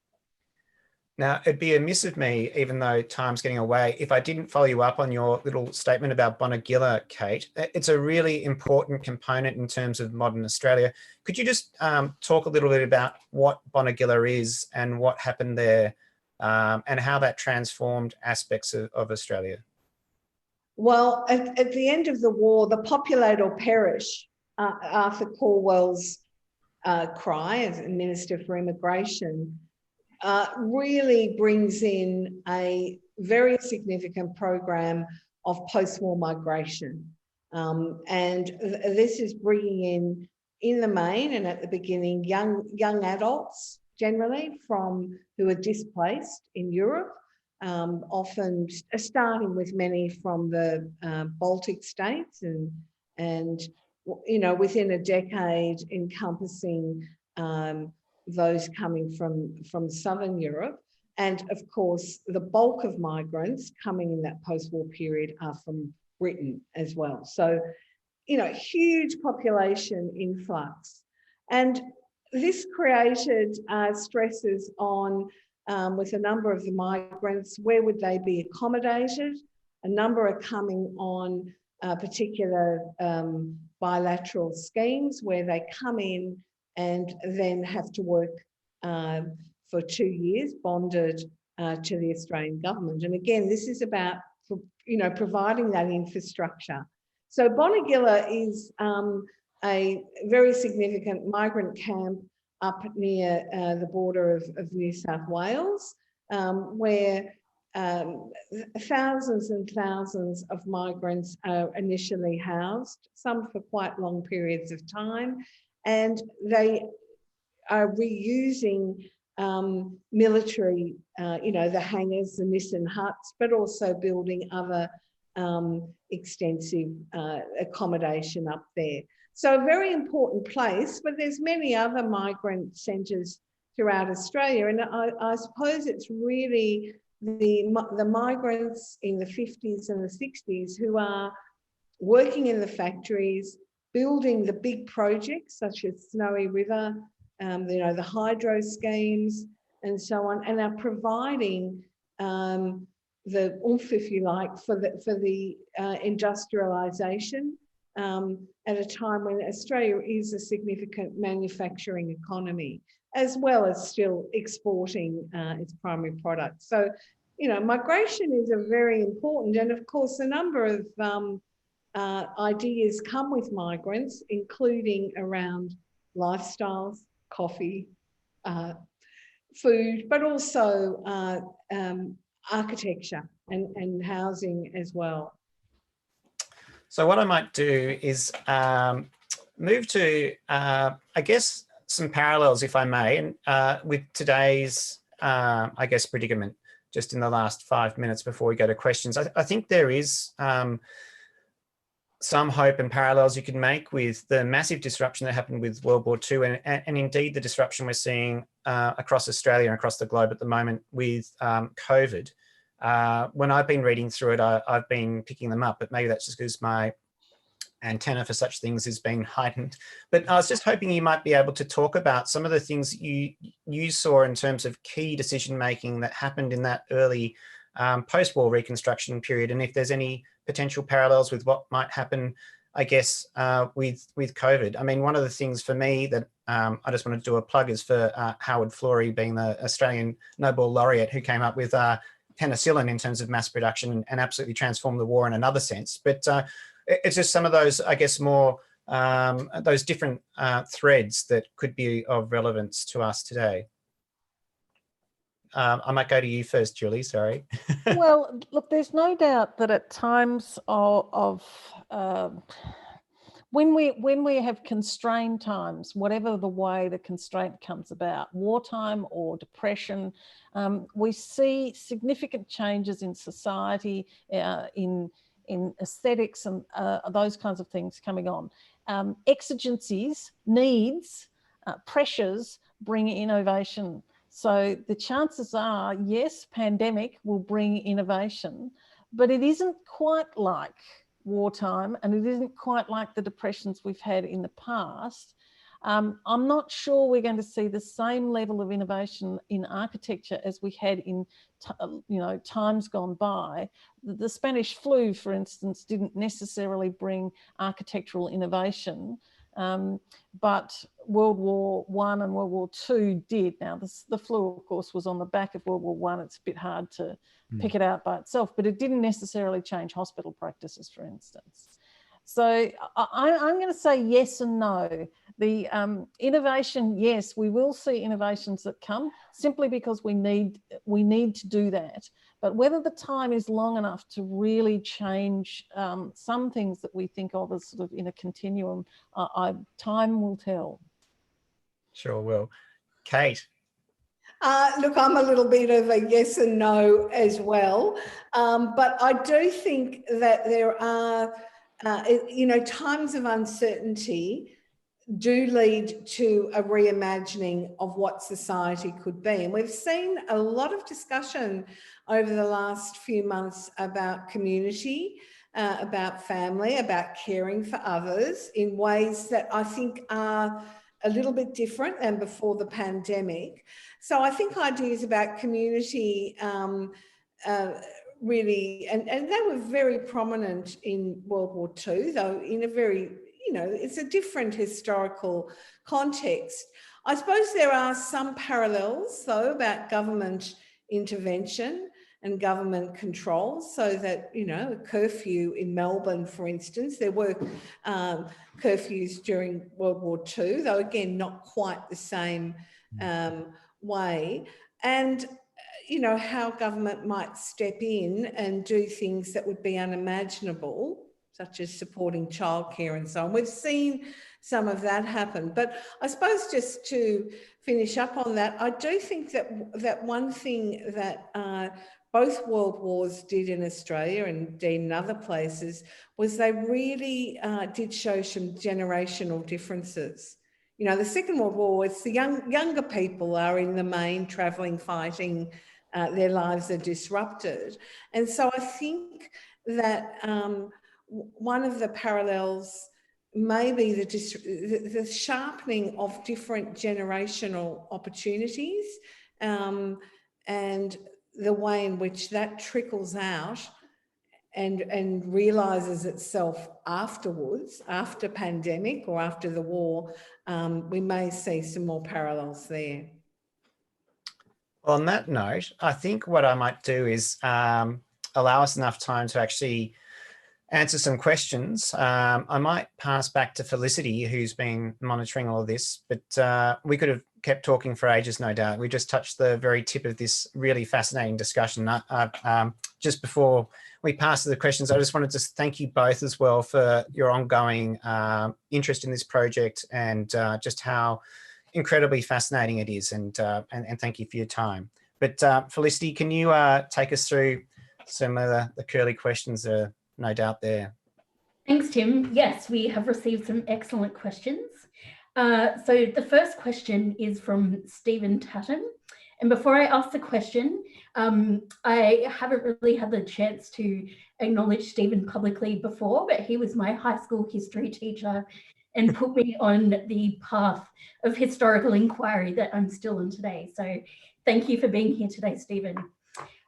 Now, it'd be amiss of me, even though time's getting away, if I didn't follow you up on your little statement about Bonegilla, Kate. It's a really important component in terms of modern Australia. Could you just talk a little bit about what Bonegilla is and what happened there, and how that transformed aspects of Australia? Well, at the end of the war, the populate or perish, Arthur Calwell's cry as Minister for Immigration, really brings in a very significant program of post-war migration. And this is bringing in the main and at the beginning, young adults generally who are displaced in Europe, often starting with many from the Baltic states and within a decade encompassing those coming from Southern Europe. And of course, the bulk of migrants coming in that post-war period are from Britain as well. So, huge population influx. And this created stresses on, with a number of the migrants, where would they be accommodated? A number are coming on particular bilateral schemes where they come in and then have to work for 2 years, bonded to the Australian government. And again, this is about, providing that infrastructure. So Bonegilla is a very significant migrant camp up near the border of New South Wales, where thousands and thousands of migrants are initially housed, some for quite long periods of time. And they are reusing military, the hangars, the Nissan huts, but also building other extensive accommodation up there. So a very important place, but there's many other migrant centres throughout Australia. And I suppose it's really the migrants in the 50s and the 60s who are working in the factories, building the big projects such as Snowy River, the hydro schemes and so on, and are providing the oomph, if you like, for the industrialisation at a time when Australia is a significant manufacturing economy, as well as still exporting its primary products. So, migration is a very important, and of course, a number of ideas come with migrants, including around lifestyles, coffee, food, but also architecture and housing as well. So what I might do is move to, I guess, some parallels, if I may, and with today's, I guess, predicament, just in the last 5 minutes before we go to questions. I think there is some hope and parallels you can make with the massive disruption that happened with World War II and indeed the disruption we're seeing across Australia and across the globe at the moment with COVID. When I've been reading through it, I've been picking them up, but maybe that's just because my antenna for such things has been heightened. But I was just hoping you might be able to talk about some of the things you saw in terms of key decision-making that happened in that early post-war reconstruction period, and if there's any potential parallels with what might happen, I guess, with COVID. I mean, one of the things for me that I just want to do a plug is for Howard Florey being the Australian Nobel laureate who came up with penicillin in terms of mass production and absolutely transformed the war in another sense. But it's just some of those, I guess, more those different threads that could be of relevance to us today. I might go to you first, Julie, sorry. Well, look, there's no doubt that at times when we have constrained times, whatever the way the constraint comes about, wartime or depression, we see significant changes in society, in aesthetics and those kinds of things coming on. Exigencies, needs, pressures bring innovation. So the chances are, yes, pandemic will bring innovation, but it isn't quite like wartime and it isn't quite like the depressions we've had in the past. I'm not sure we're going to see the same level of innovation in architecture as we had in times gone by. The Spanish flu, for instance, didn't necessarily bring architectural innovation. But World War I and World War II did. Now, the flu, of course, was on the back of World War I. It's a bit hard to pick it out by itself, but it didn't necessarily change hospital practices, for instance. So I'm going to say yes and no. The innovation, yes, we will see innovations that come simply because we need to do that. But whether the time is long enough to really change some things that we think of as sort of in a continuum, time will tell. Sure will. Kate. Look, I'm a little bit of a yes and no as well. But I do think that there are, times of uncertainty do lead to a reimagining of what society could be. And we've seen a lot of discussion over the last few months about community, about family, about caring for others in ways that I think are a little bit different than before the pandemic. So I think ideas about community really, and they were very prominent in World War II, though in a very, it's a different historical context. I suppose there are some parallels, though, about government intervention and government control, so that, a curfew in Melbourne, for instance, there were curfews during World War II, though again, not quite the same way. And, how government might step in and do things that would be unimaginable, such as supporting childcare and so on. We've seen some of that happen. But I suppose just to finish up on that, I do think that one thing that both world wars did in Australia and indeed in other places was they really did show some generational differences. The Second World War, it's the younger people are in the main travelling, fighting, their lives are disrupted. And so I think that one of the parallels may be the sharpening of different generational opportunities and the way in which that trickles out and realises itself afterwards, after pandemic or after the war. We may see some more parallels there. Well, on that note, I think what I might do is allow us enough time to actually answer some questions. I might pass back to Felicity, who's been monitoring all of this, but we could have kept talking for ages, no doubt. We just touched the very tip of this really fascinating discussion. Just before we pass to the questions, I just wanted to thank you both as well for your ongoing interest in this project and just how incredibly fascinating it is. And thank you for your time. But Felicity, can you take us through some of the curly questions that are no doubt there? Thanks, Tim. Yes, we have received some excellent questions. So the first question is from Stephen Tatton. And before I ask the question, I haven't really had the chance to acknowledge Stephen publicly before, but he was my high school history teacher and put me on the path of historical inquiry that I'm still on today. So thank you for being here today, Stephen.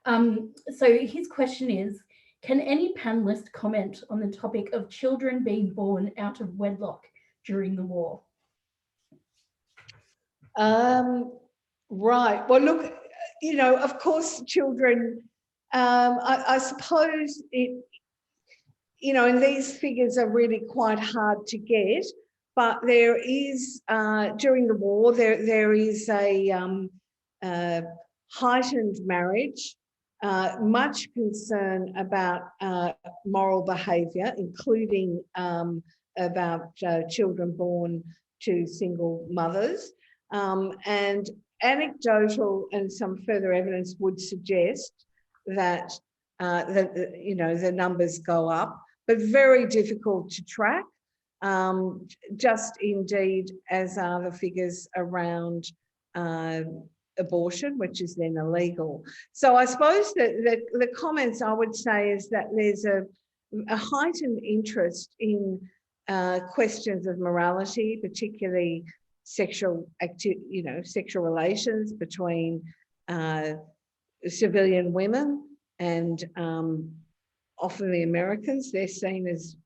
So his question is, can any panelist comment on the topic of children being born out of wedlock during the war? Right. Well, look, you know, of course, children, I suppose it, you know, and these figures are really quite hard to get, but there is, during the war, there is a heightened marriage, much concern about moral behaviour, including about children born to single mothers. And anecdotal and some further evidence would suggest that, you know, the numbers go up, but very difficult to track. Just indeed as are the figures around abortion, which is then illegal. So I suppose that the comments I would say is that there's a heightened interest in questions of morality, particularly sexual sexual relations between civilian women and often the Americans. They're seen as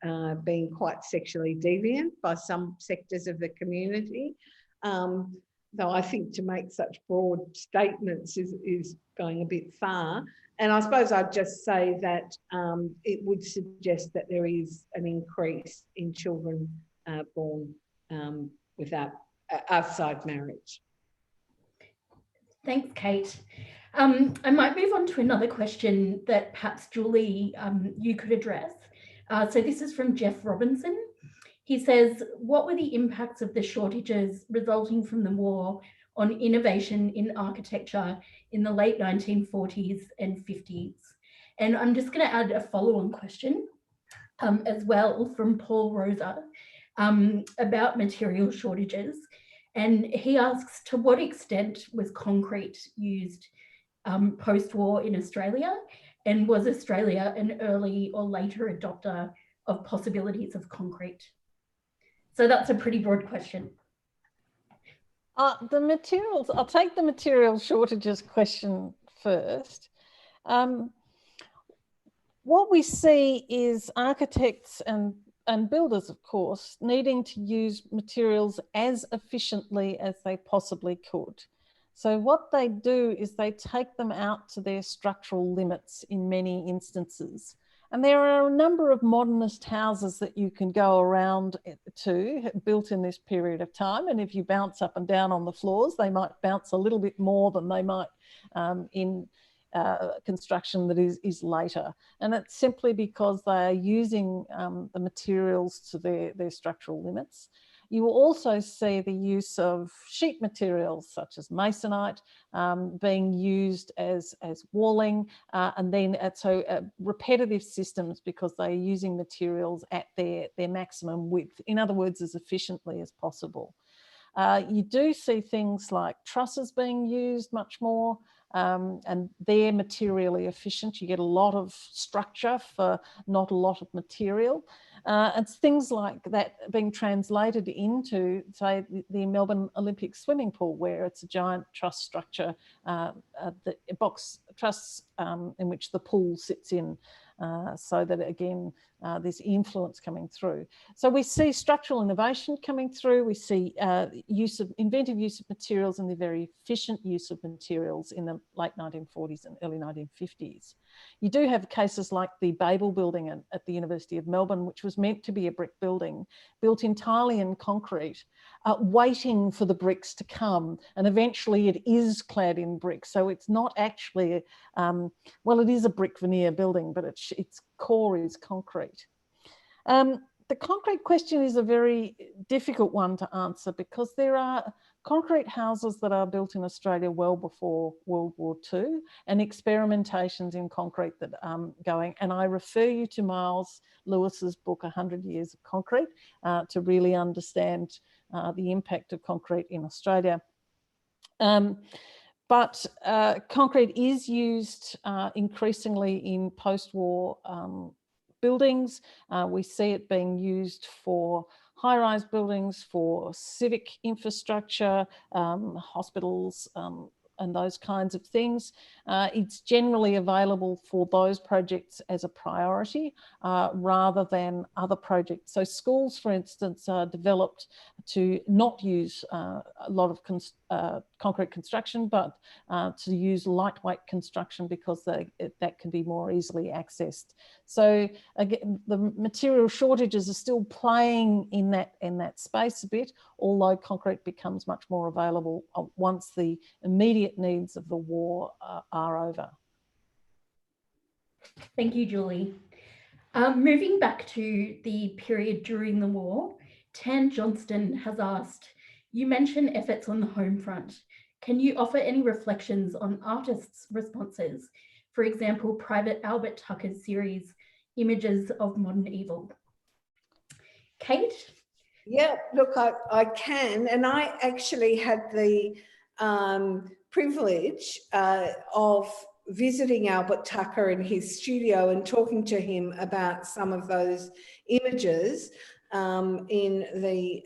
being quite sexually deviant by some sectors of the community. Though I think to make such broad statements is going a bit far. And I suppose I'd just say that it would suggest that there is an increase in children born without outside marriage. Thanks, Kate. I might move on to another question that perhaps Julie, you could address. So this is from Jeff Robinson. He says, what were the impacts of the shortages resulting from the war on innovation in architecture in the late 1940s and 50s? And I'm just going to add a follow-on question as well from Paul Rosa about material shortages. And he asks, to what extent was concrete used post-war in Australia? And was Australia an early or later adopter of possibilities of concrete? So that's a pretty broad question. The materials, I'll take the material shortages question first. What we see is architects and builders, of course, needing to use materials as efficiently as they possibly could. So what they do is they take them out to their structural limits in many instances. And there are a number of modernist houses that you can go around to, built in this period of time. And if you bounce up and down on the floors, they might bounce a little bit more than they might in construction that is later. And it's simply because they are using the materials to their structural limits. You will also see the use of sheet materials such as masonite being used as walling, and then repetitive systems because they are using materials at their maximum width. In other words, as efficiently as possible. You do see things like trusses being used much more, and they're materially efficient. You get a lot of structure for not a lot of material. And things like that being translated into, say, the Melbourne Olympic swimming pool, where it's a giant truss structure, the box truss in which the pool sits in, so that, again, there's influence coming through. So we see structural innovation coming through. We see inventive use of materials and the very efficient use of materials in the late 1940s and early 1950s. You do have cases like the Babel building at the University of Melbourne, which was meant to be a brick building, built entirely in concrete, waiting for the bricks to come. And eventually it is clad in brick. So it's not actually, well, it is a brick veneer building, but its core is concrete. The concrete question is a very difficult one to answer because there are concrete houses that are built in Australia well before World War II and experimentations in concrete that are going. And I refer you to Miles Lewis's book, 100 Years of Concrete, to really understand the impact of concrete in Australia. But concrete is used increasingly in post-war buildings. We see it being used for high-rise buildings, for civic infrastructure, hospitals, and those kinds of things. It's generally available for those projects as a priority rather than other projects. So schools, for instance, are developed to not use a lot of concrete construction, but to use lightweight construction because that can be more easily accessed. So again, the material shortages are still playing in that space a bit, although concrete becomes much more available once the immediate needs of the war are over. Thank you, Julie. Moving back to the period during the war, Tan Johnston has asked, you mentioned efforts on the home front. Can you offer any reflections on artists' responses? For example, Private Albert Tucker's series, Images of Modern Evil. Kate? Yeah, look, I can. And I actually had the privilege of visiting Albert Tucker in his studio and talking to him about some of those images in the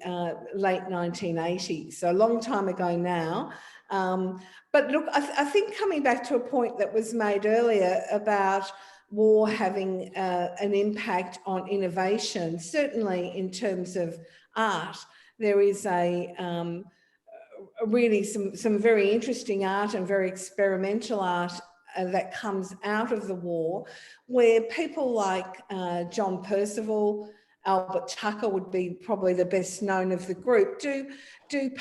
late 1980s, so a long time ago now. But look, I think coming back to a point that was made earlier about war having an impact on innovation, certainly in terms of art, there is really some very interesting art and very experimental art that comes out of the war, where people like John Percival, Albert Tucker would be probably the best known of the group, do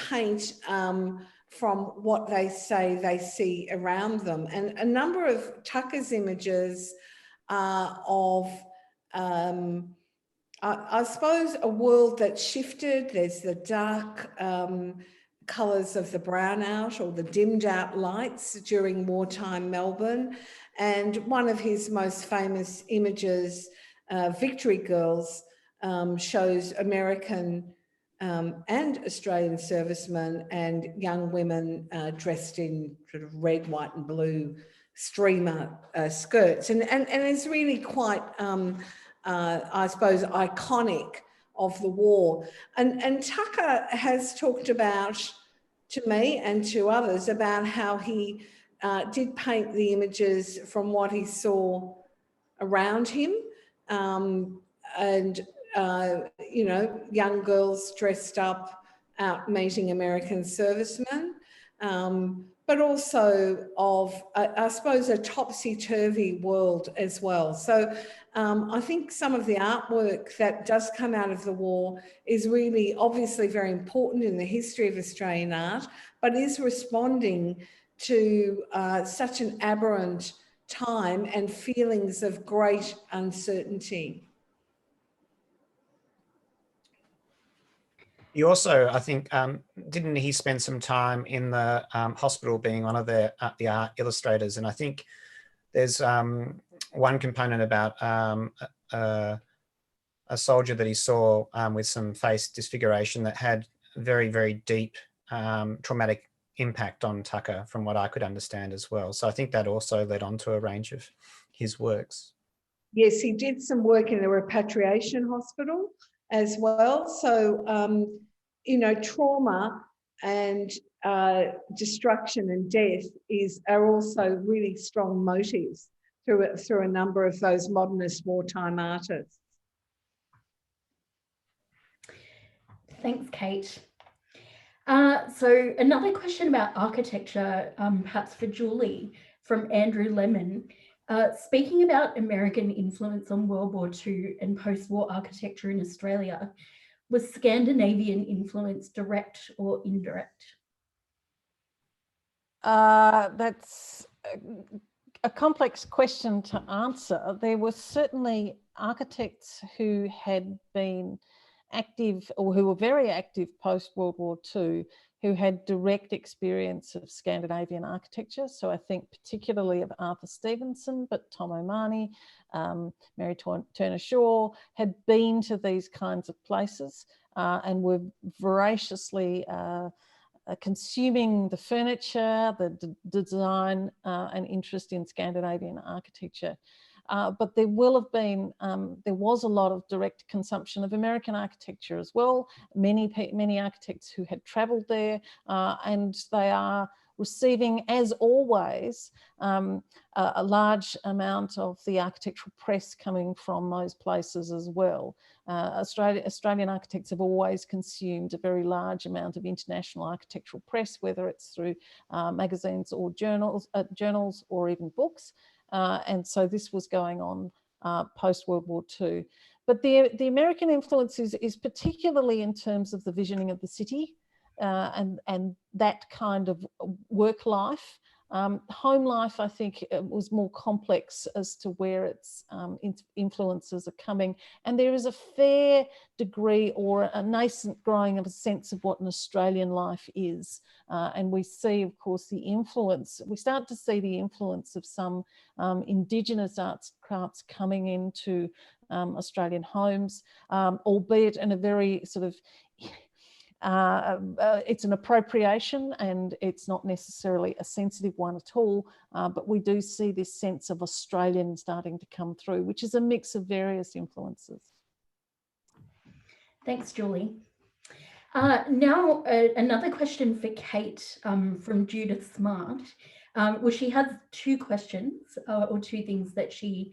paint from what they say they see around them. And a number of Tucker's images are of, I suppose, a world that shifted. There's the dark colours of the brownout or the dimmed out lights during wartime Melbourne. And one of his most famous images, Victory Girls, shows American and Australian servicemen and young women dressed in sort of red, white and blue streamer skirts. And it's really quite, I suppose, iconic of the war. And Tucker has talked about, to me and to others, about how he did paint the images from what he saw around him. You know, young girls dressed up out meeting American servicemen, but also of, I suppose, a topsy-turvy world as well. So I think some of the artwork that does come out of the war is really obviously very important in the history of Australian art, but is responding to such an aberrant time and feelings of great uncertainty. You also, I think, didn't he spend some time in the hospital being one of the art illustrators? And I think there's one component about a soldier that he saw with some face disfiguration that had very, very deep traumatic impact on Tucker, from what I could understand as well. So I think that also led on to a range of his works. Yes, he did some work in the repatriation hospital as well. So, you know, trauma and destruction and death are also really strong motives through a number of those modernist wartime artists. Thanks, Kate. So another question about architecture, perhaps for Julie, from Andrew Lemon. Speaking about American influence on World War II and post-war architecture in Australia, was Scandinavian influence direct or indirect? That's a complex question to answer. There were certainly architects who had been active or who were very active post-World War II who had direct experience of Scandinavian architecture. So I think particularly of Arthur Stevenson, but Tom O'Mahony, Mary Turner Shaw had been to these kinds of places and were voraciously consuming the furniture, the design and interest in Scandinavian architecture. But there will have been, there was a lot of direct consumption of American architecture as well. Many architects who had travelled there and they are receiving, as always, a large amount of the architectural press coming from those places as well. Australian architects have always consumed a very large amount of international architectural press, whether it's through magazines or journals or even books. And so this was going on post-World War II. But the American influence is particularly in terms of the visioning of the city and that kind of work life. Home life, I think, was more complex as to where its influences are coming. And there is a fair degree or a nascent growing of a sense of what an Australian life is. And we see, of course, the influence, we start to see the influence of some Indigenous arts crafts coming into Australian homes, albeit in a very sort of it's an appropriation and it's not necessarily a sensitive one at all, but we do see this sense of Australian starting to come through, which is a mix of various influences. Thanks, Julie. Now, another question for Kate from Judith Smart. Well, she has two questions or two things that she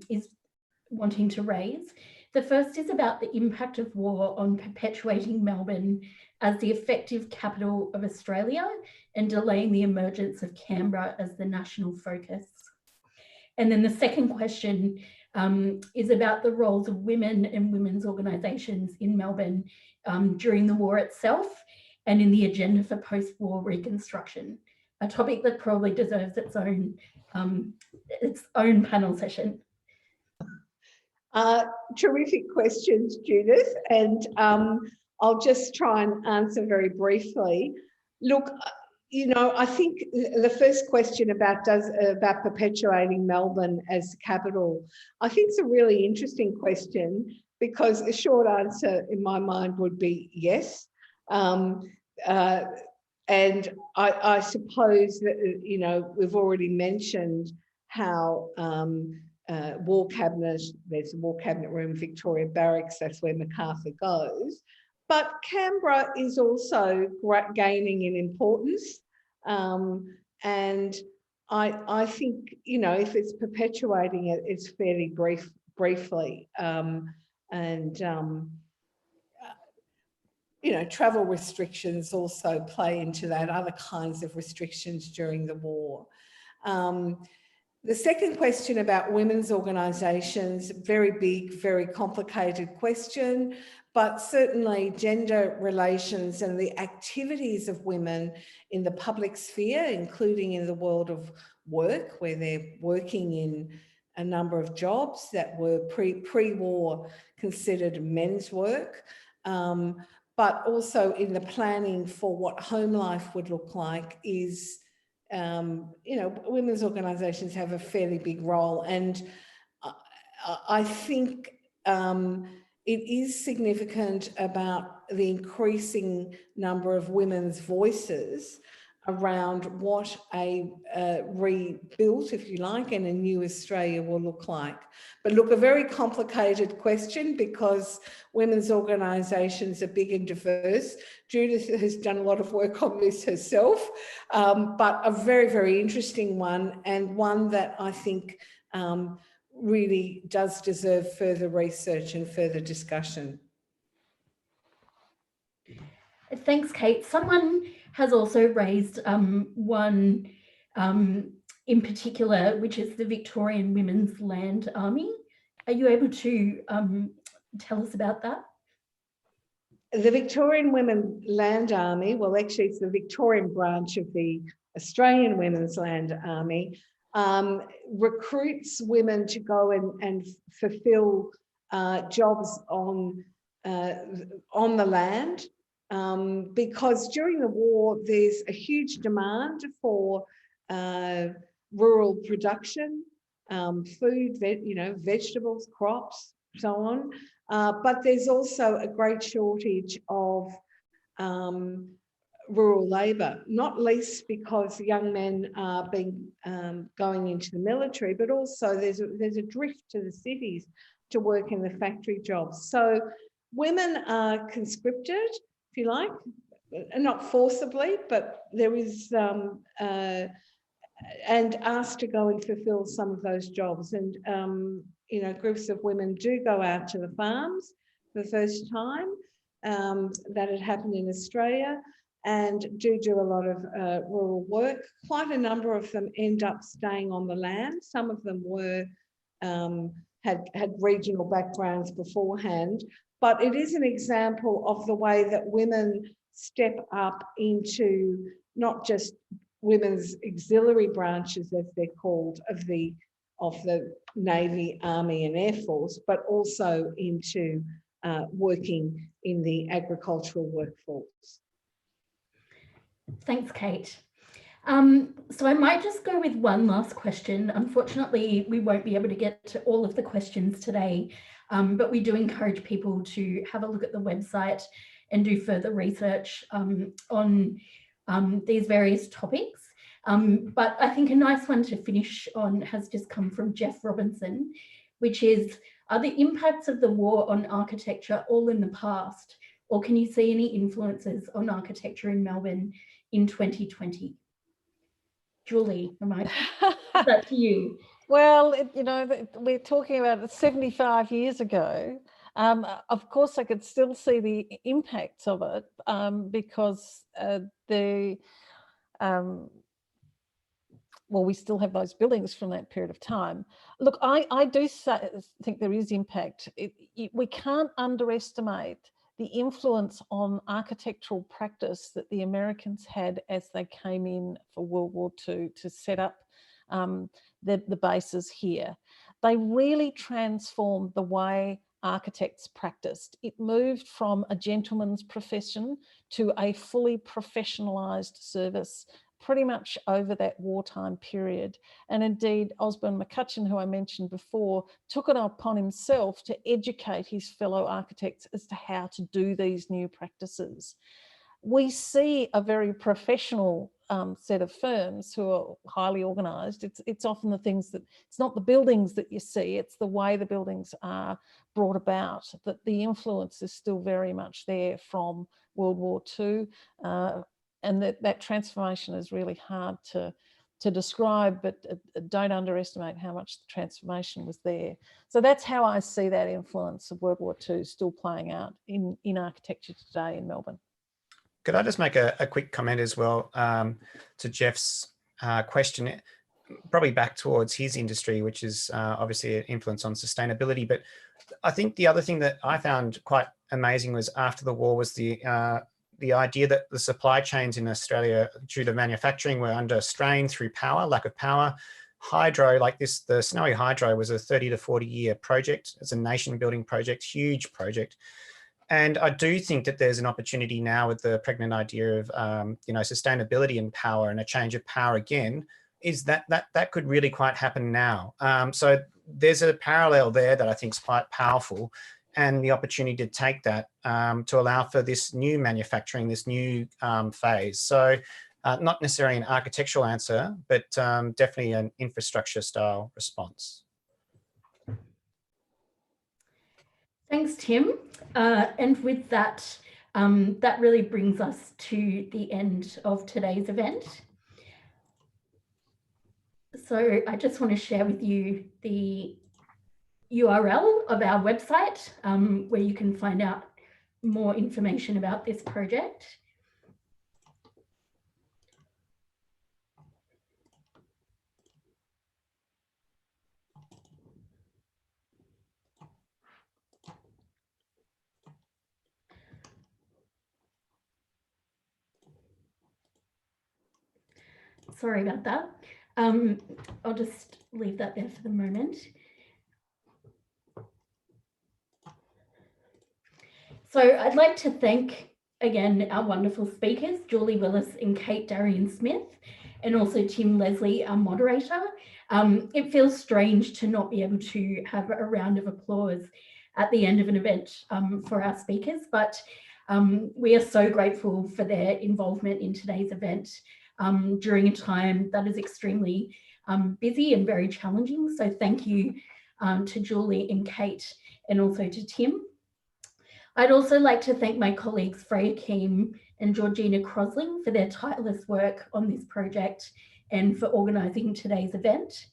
is wanting to raise. The first is about the impact of war on perpetuating Melbourne as the effective capital of Australia and delaying the emergence of Canberra as the national focus. And then the second question is about the roles of women and women's organisations in Melbourne during the war itself and in the agenda for post-war reconstruction, a topic that probably deserves its own panel session. Terrific questions, Judith, and I'll just try and answer very briefly. Look, you know, I think the first question about perpetuating Melbourne as the capital, I think it's a really interesting question because a short answer in my mind would be yes. And I suppose that, you know, we've already mentioned how war cabinet, there's a war cabinet room, Victoria Barracks, that's where MacArthur goes. But Canberra is also gaining in importance. And I think, you know, if it's perpetuating it, it's fairly briefly. You know, travel restrictions also play into that, other kinds of restrictions during the war. The second question about women's organisations, very big, very complicated question, but certainly gender relations and the activities of women in the public sphere, including in the world of work, where they're working in a number of jobs that were pre-war considered men's work, but also in the planning for what home life would look like is, you know, women's organisations have a fairly big role, and I think it is significant about the increasing number of women's voices around what a rebuilt, if you like, and a new Australia will look like. But look, a very complicated question because women's organisations are big and diverse. Judith has done a lot of work on this herself, but a very, very interesting one, and one that I think really does deserve further research and further discussion. Thanks, Kate. Someone has also raised one in particular, which is the Victorian Women's Land Army. Are you able to tell us about that? The Victorian Women's Land Army, well, actually it's the Victorian branch of the Australian Women's Land Army, recruits women to go and fulfill jobs on the land, because during the war there's a huge demand for rural production, food, vegetables, crops, so on. But there's also a great shortage of rural labour, not least because young men are going into the military, but also there's a drift to the cities to work in the factory jobs. So women are conscripted, if you like, not forcibly, but there is and asked to go and fulfill some of those jobs. And groups of women do go out to the farms for the first time. That had happened in Australia, and do a lot of rural work. Quite a number of them end up staying on the land. Some of them were had regional backgrounds beforehand, but it is an example of the way that women step up into not just women's auxiliary branches, as they're called, of the Navy, Army and Air Force, but also into working in the agricultural workforce. Thanks, Kate. So I might just go with one last question. Unfortunately, we won't be able to get to all of the questions today, but we do encourage people to have a look at the website and do further research on these various topics. But I think a nice one to finish on has just come from Jeff Robinson, which is, are the impacts of the war on architecture all in the past, or can you see any influences on architecture in Melbourne in 2020? Julie, I might put that to you. Well, we're talking about 75 years ago. Of course, I could still see the impacts of it because we still have those buildings from that period of time. Look, I do think there is impact. We can't underestimate the influence on architectural practice that the Americans had as they came in for World War II to set up the bases here. They really transformed the way architects practiced. It moved from a gentleman's profession to a fully professionalised service pretty much over that wartime period. And indeed, Osborne McCutcheon, who I mentioned before, took it upon himself to educate his fellow architects as to how to do these new practices. We see a very professional set of firms who are highly organised. It's often the things that, it's not the buildings that you see, it's the way the buildings are brought about, that the influence is still very much there from World War II. And that transformation is really hard to describe, but don't underestimate how much the transformation was there. So that's how I see that influence of World War II still playing out in architecture today in Melbourne. Could I just make a quick comment as well to Jeff's question, probably back towards his industry, which is obviously an influence on sustainability. But I think the other thing that I found quite amazing was after the war was the idea that the supply chains in Australia, due to manufacturing, were under strain through power, lack of power. Hydro, like this, the Snowy Hydro was a 30 to 40 year project. It's a nation building project, huge project. And I do think that there's an opportunity now with the pregnant idea of, sustainability and power and a change of power again, is that could really quite happen now. So there's a parallel there that I think is quite powerful, and the opportunity to take that to allow for this new manufacturing, this new phase. So not necessarily an architectural answer, but definitely an infrastructure style response. Thanks, Tim. And with that, that really brings us to the end of today's event. So I just want to share with you the URL of our website where you can find out more information about this project. Sorry about that. I'll just leave that there for the moment. So I'd like to thank again our wonderful speakers, Julie Willis and Kate Darian-Smith, and also Tim Leslie, our moderator. It feels strange to not be able to have a round of applause at the end of an event for our speakers, but we are so grateful for their involvement in today's event during a time that is extremely busy and very challenging. So thank you to Julie and Kate, and also to Tim. I'd also like to thank my colleagues Freya Keem and Georgina Crosling for their tireless work on this project and for organising today's event.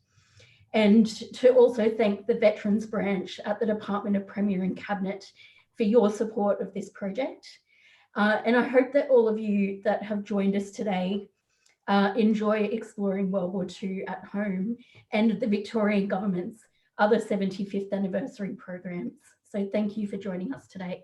And to also thank the Veterans Branch at the Department of Premier and Cabinet for your support of this project. And I hope that all of you that have joined us today enjoy exploring World War II at home and the Victorian Government's other 75th anniversary programs. So thank you for joining us today.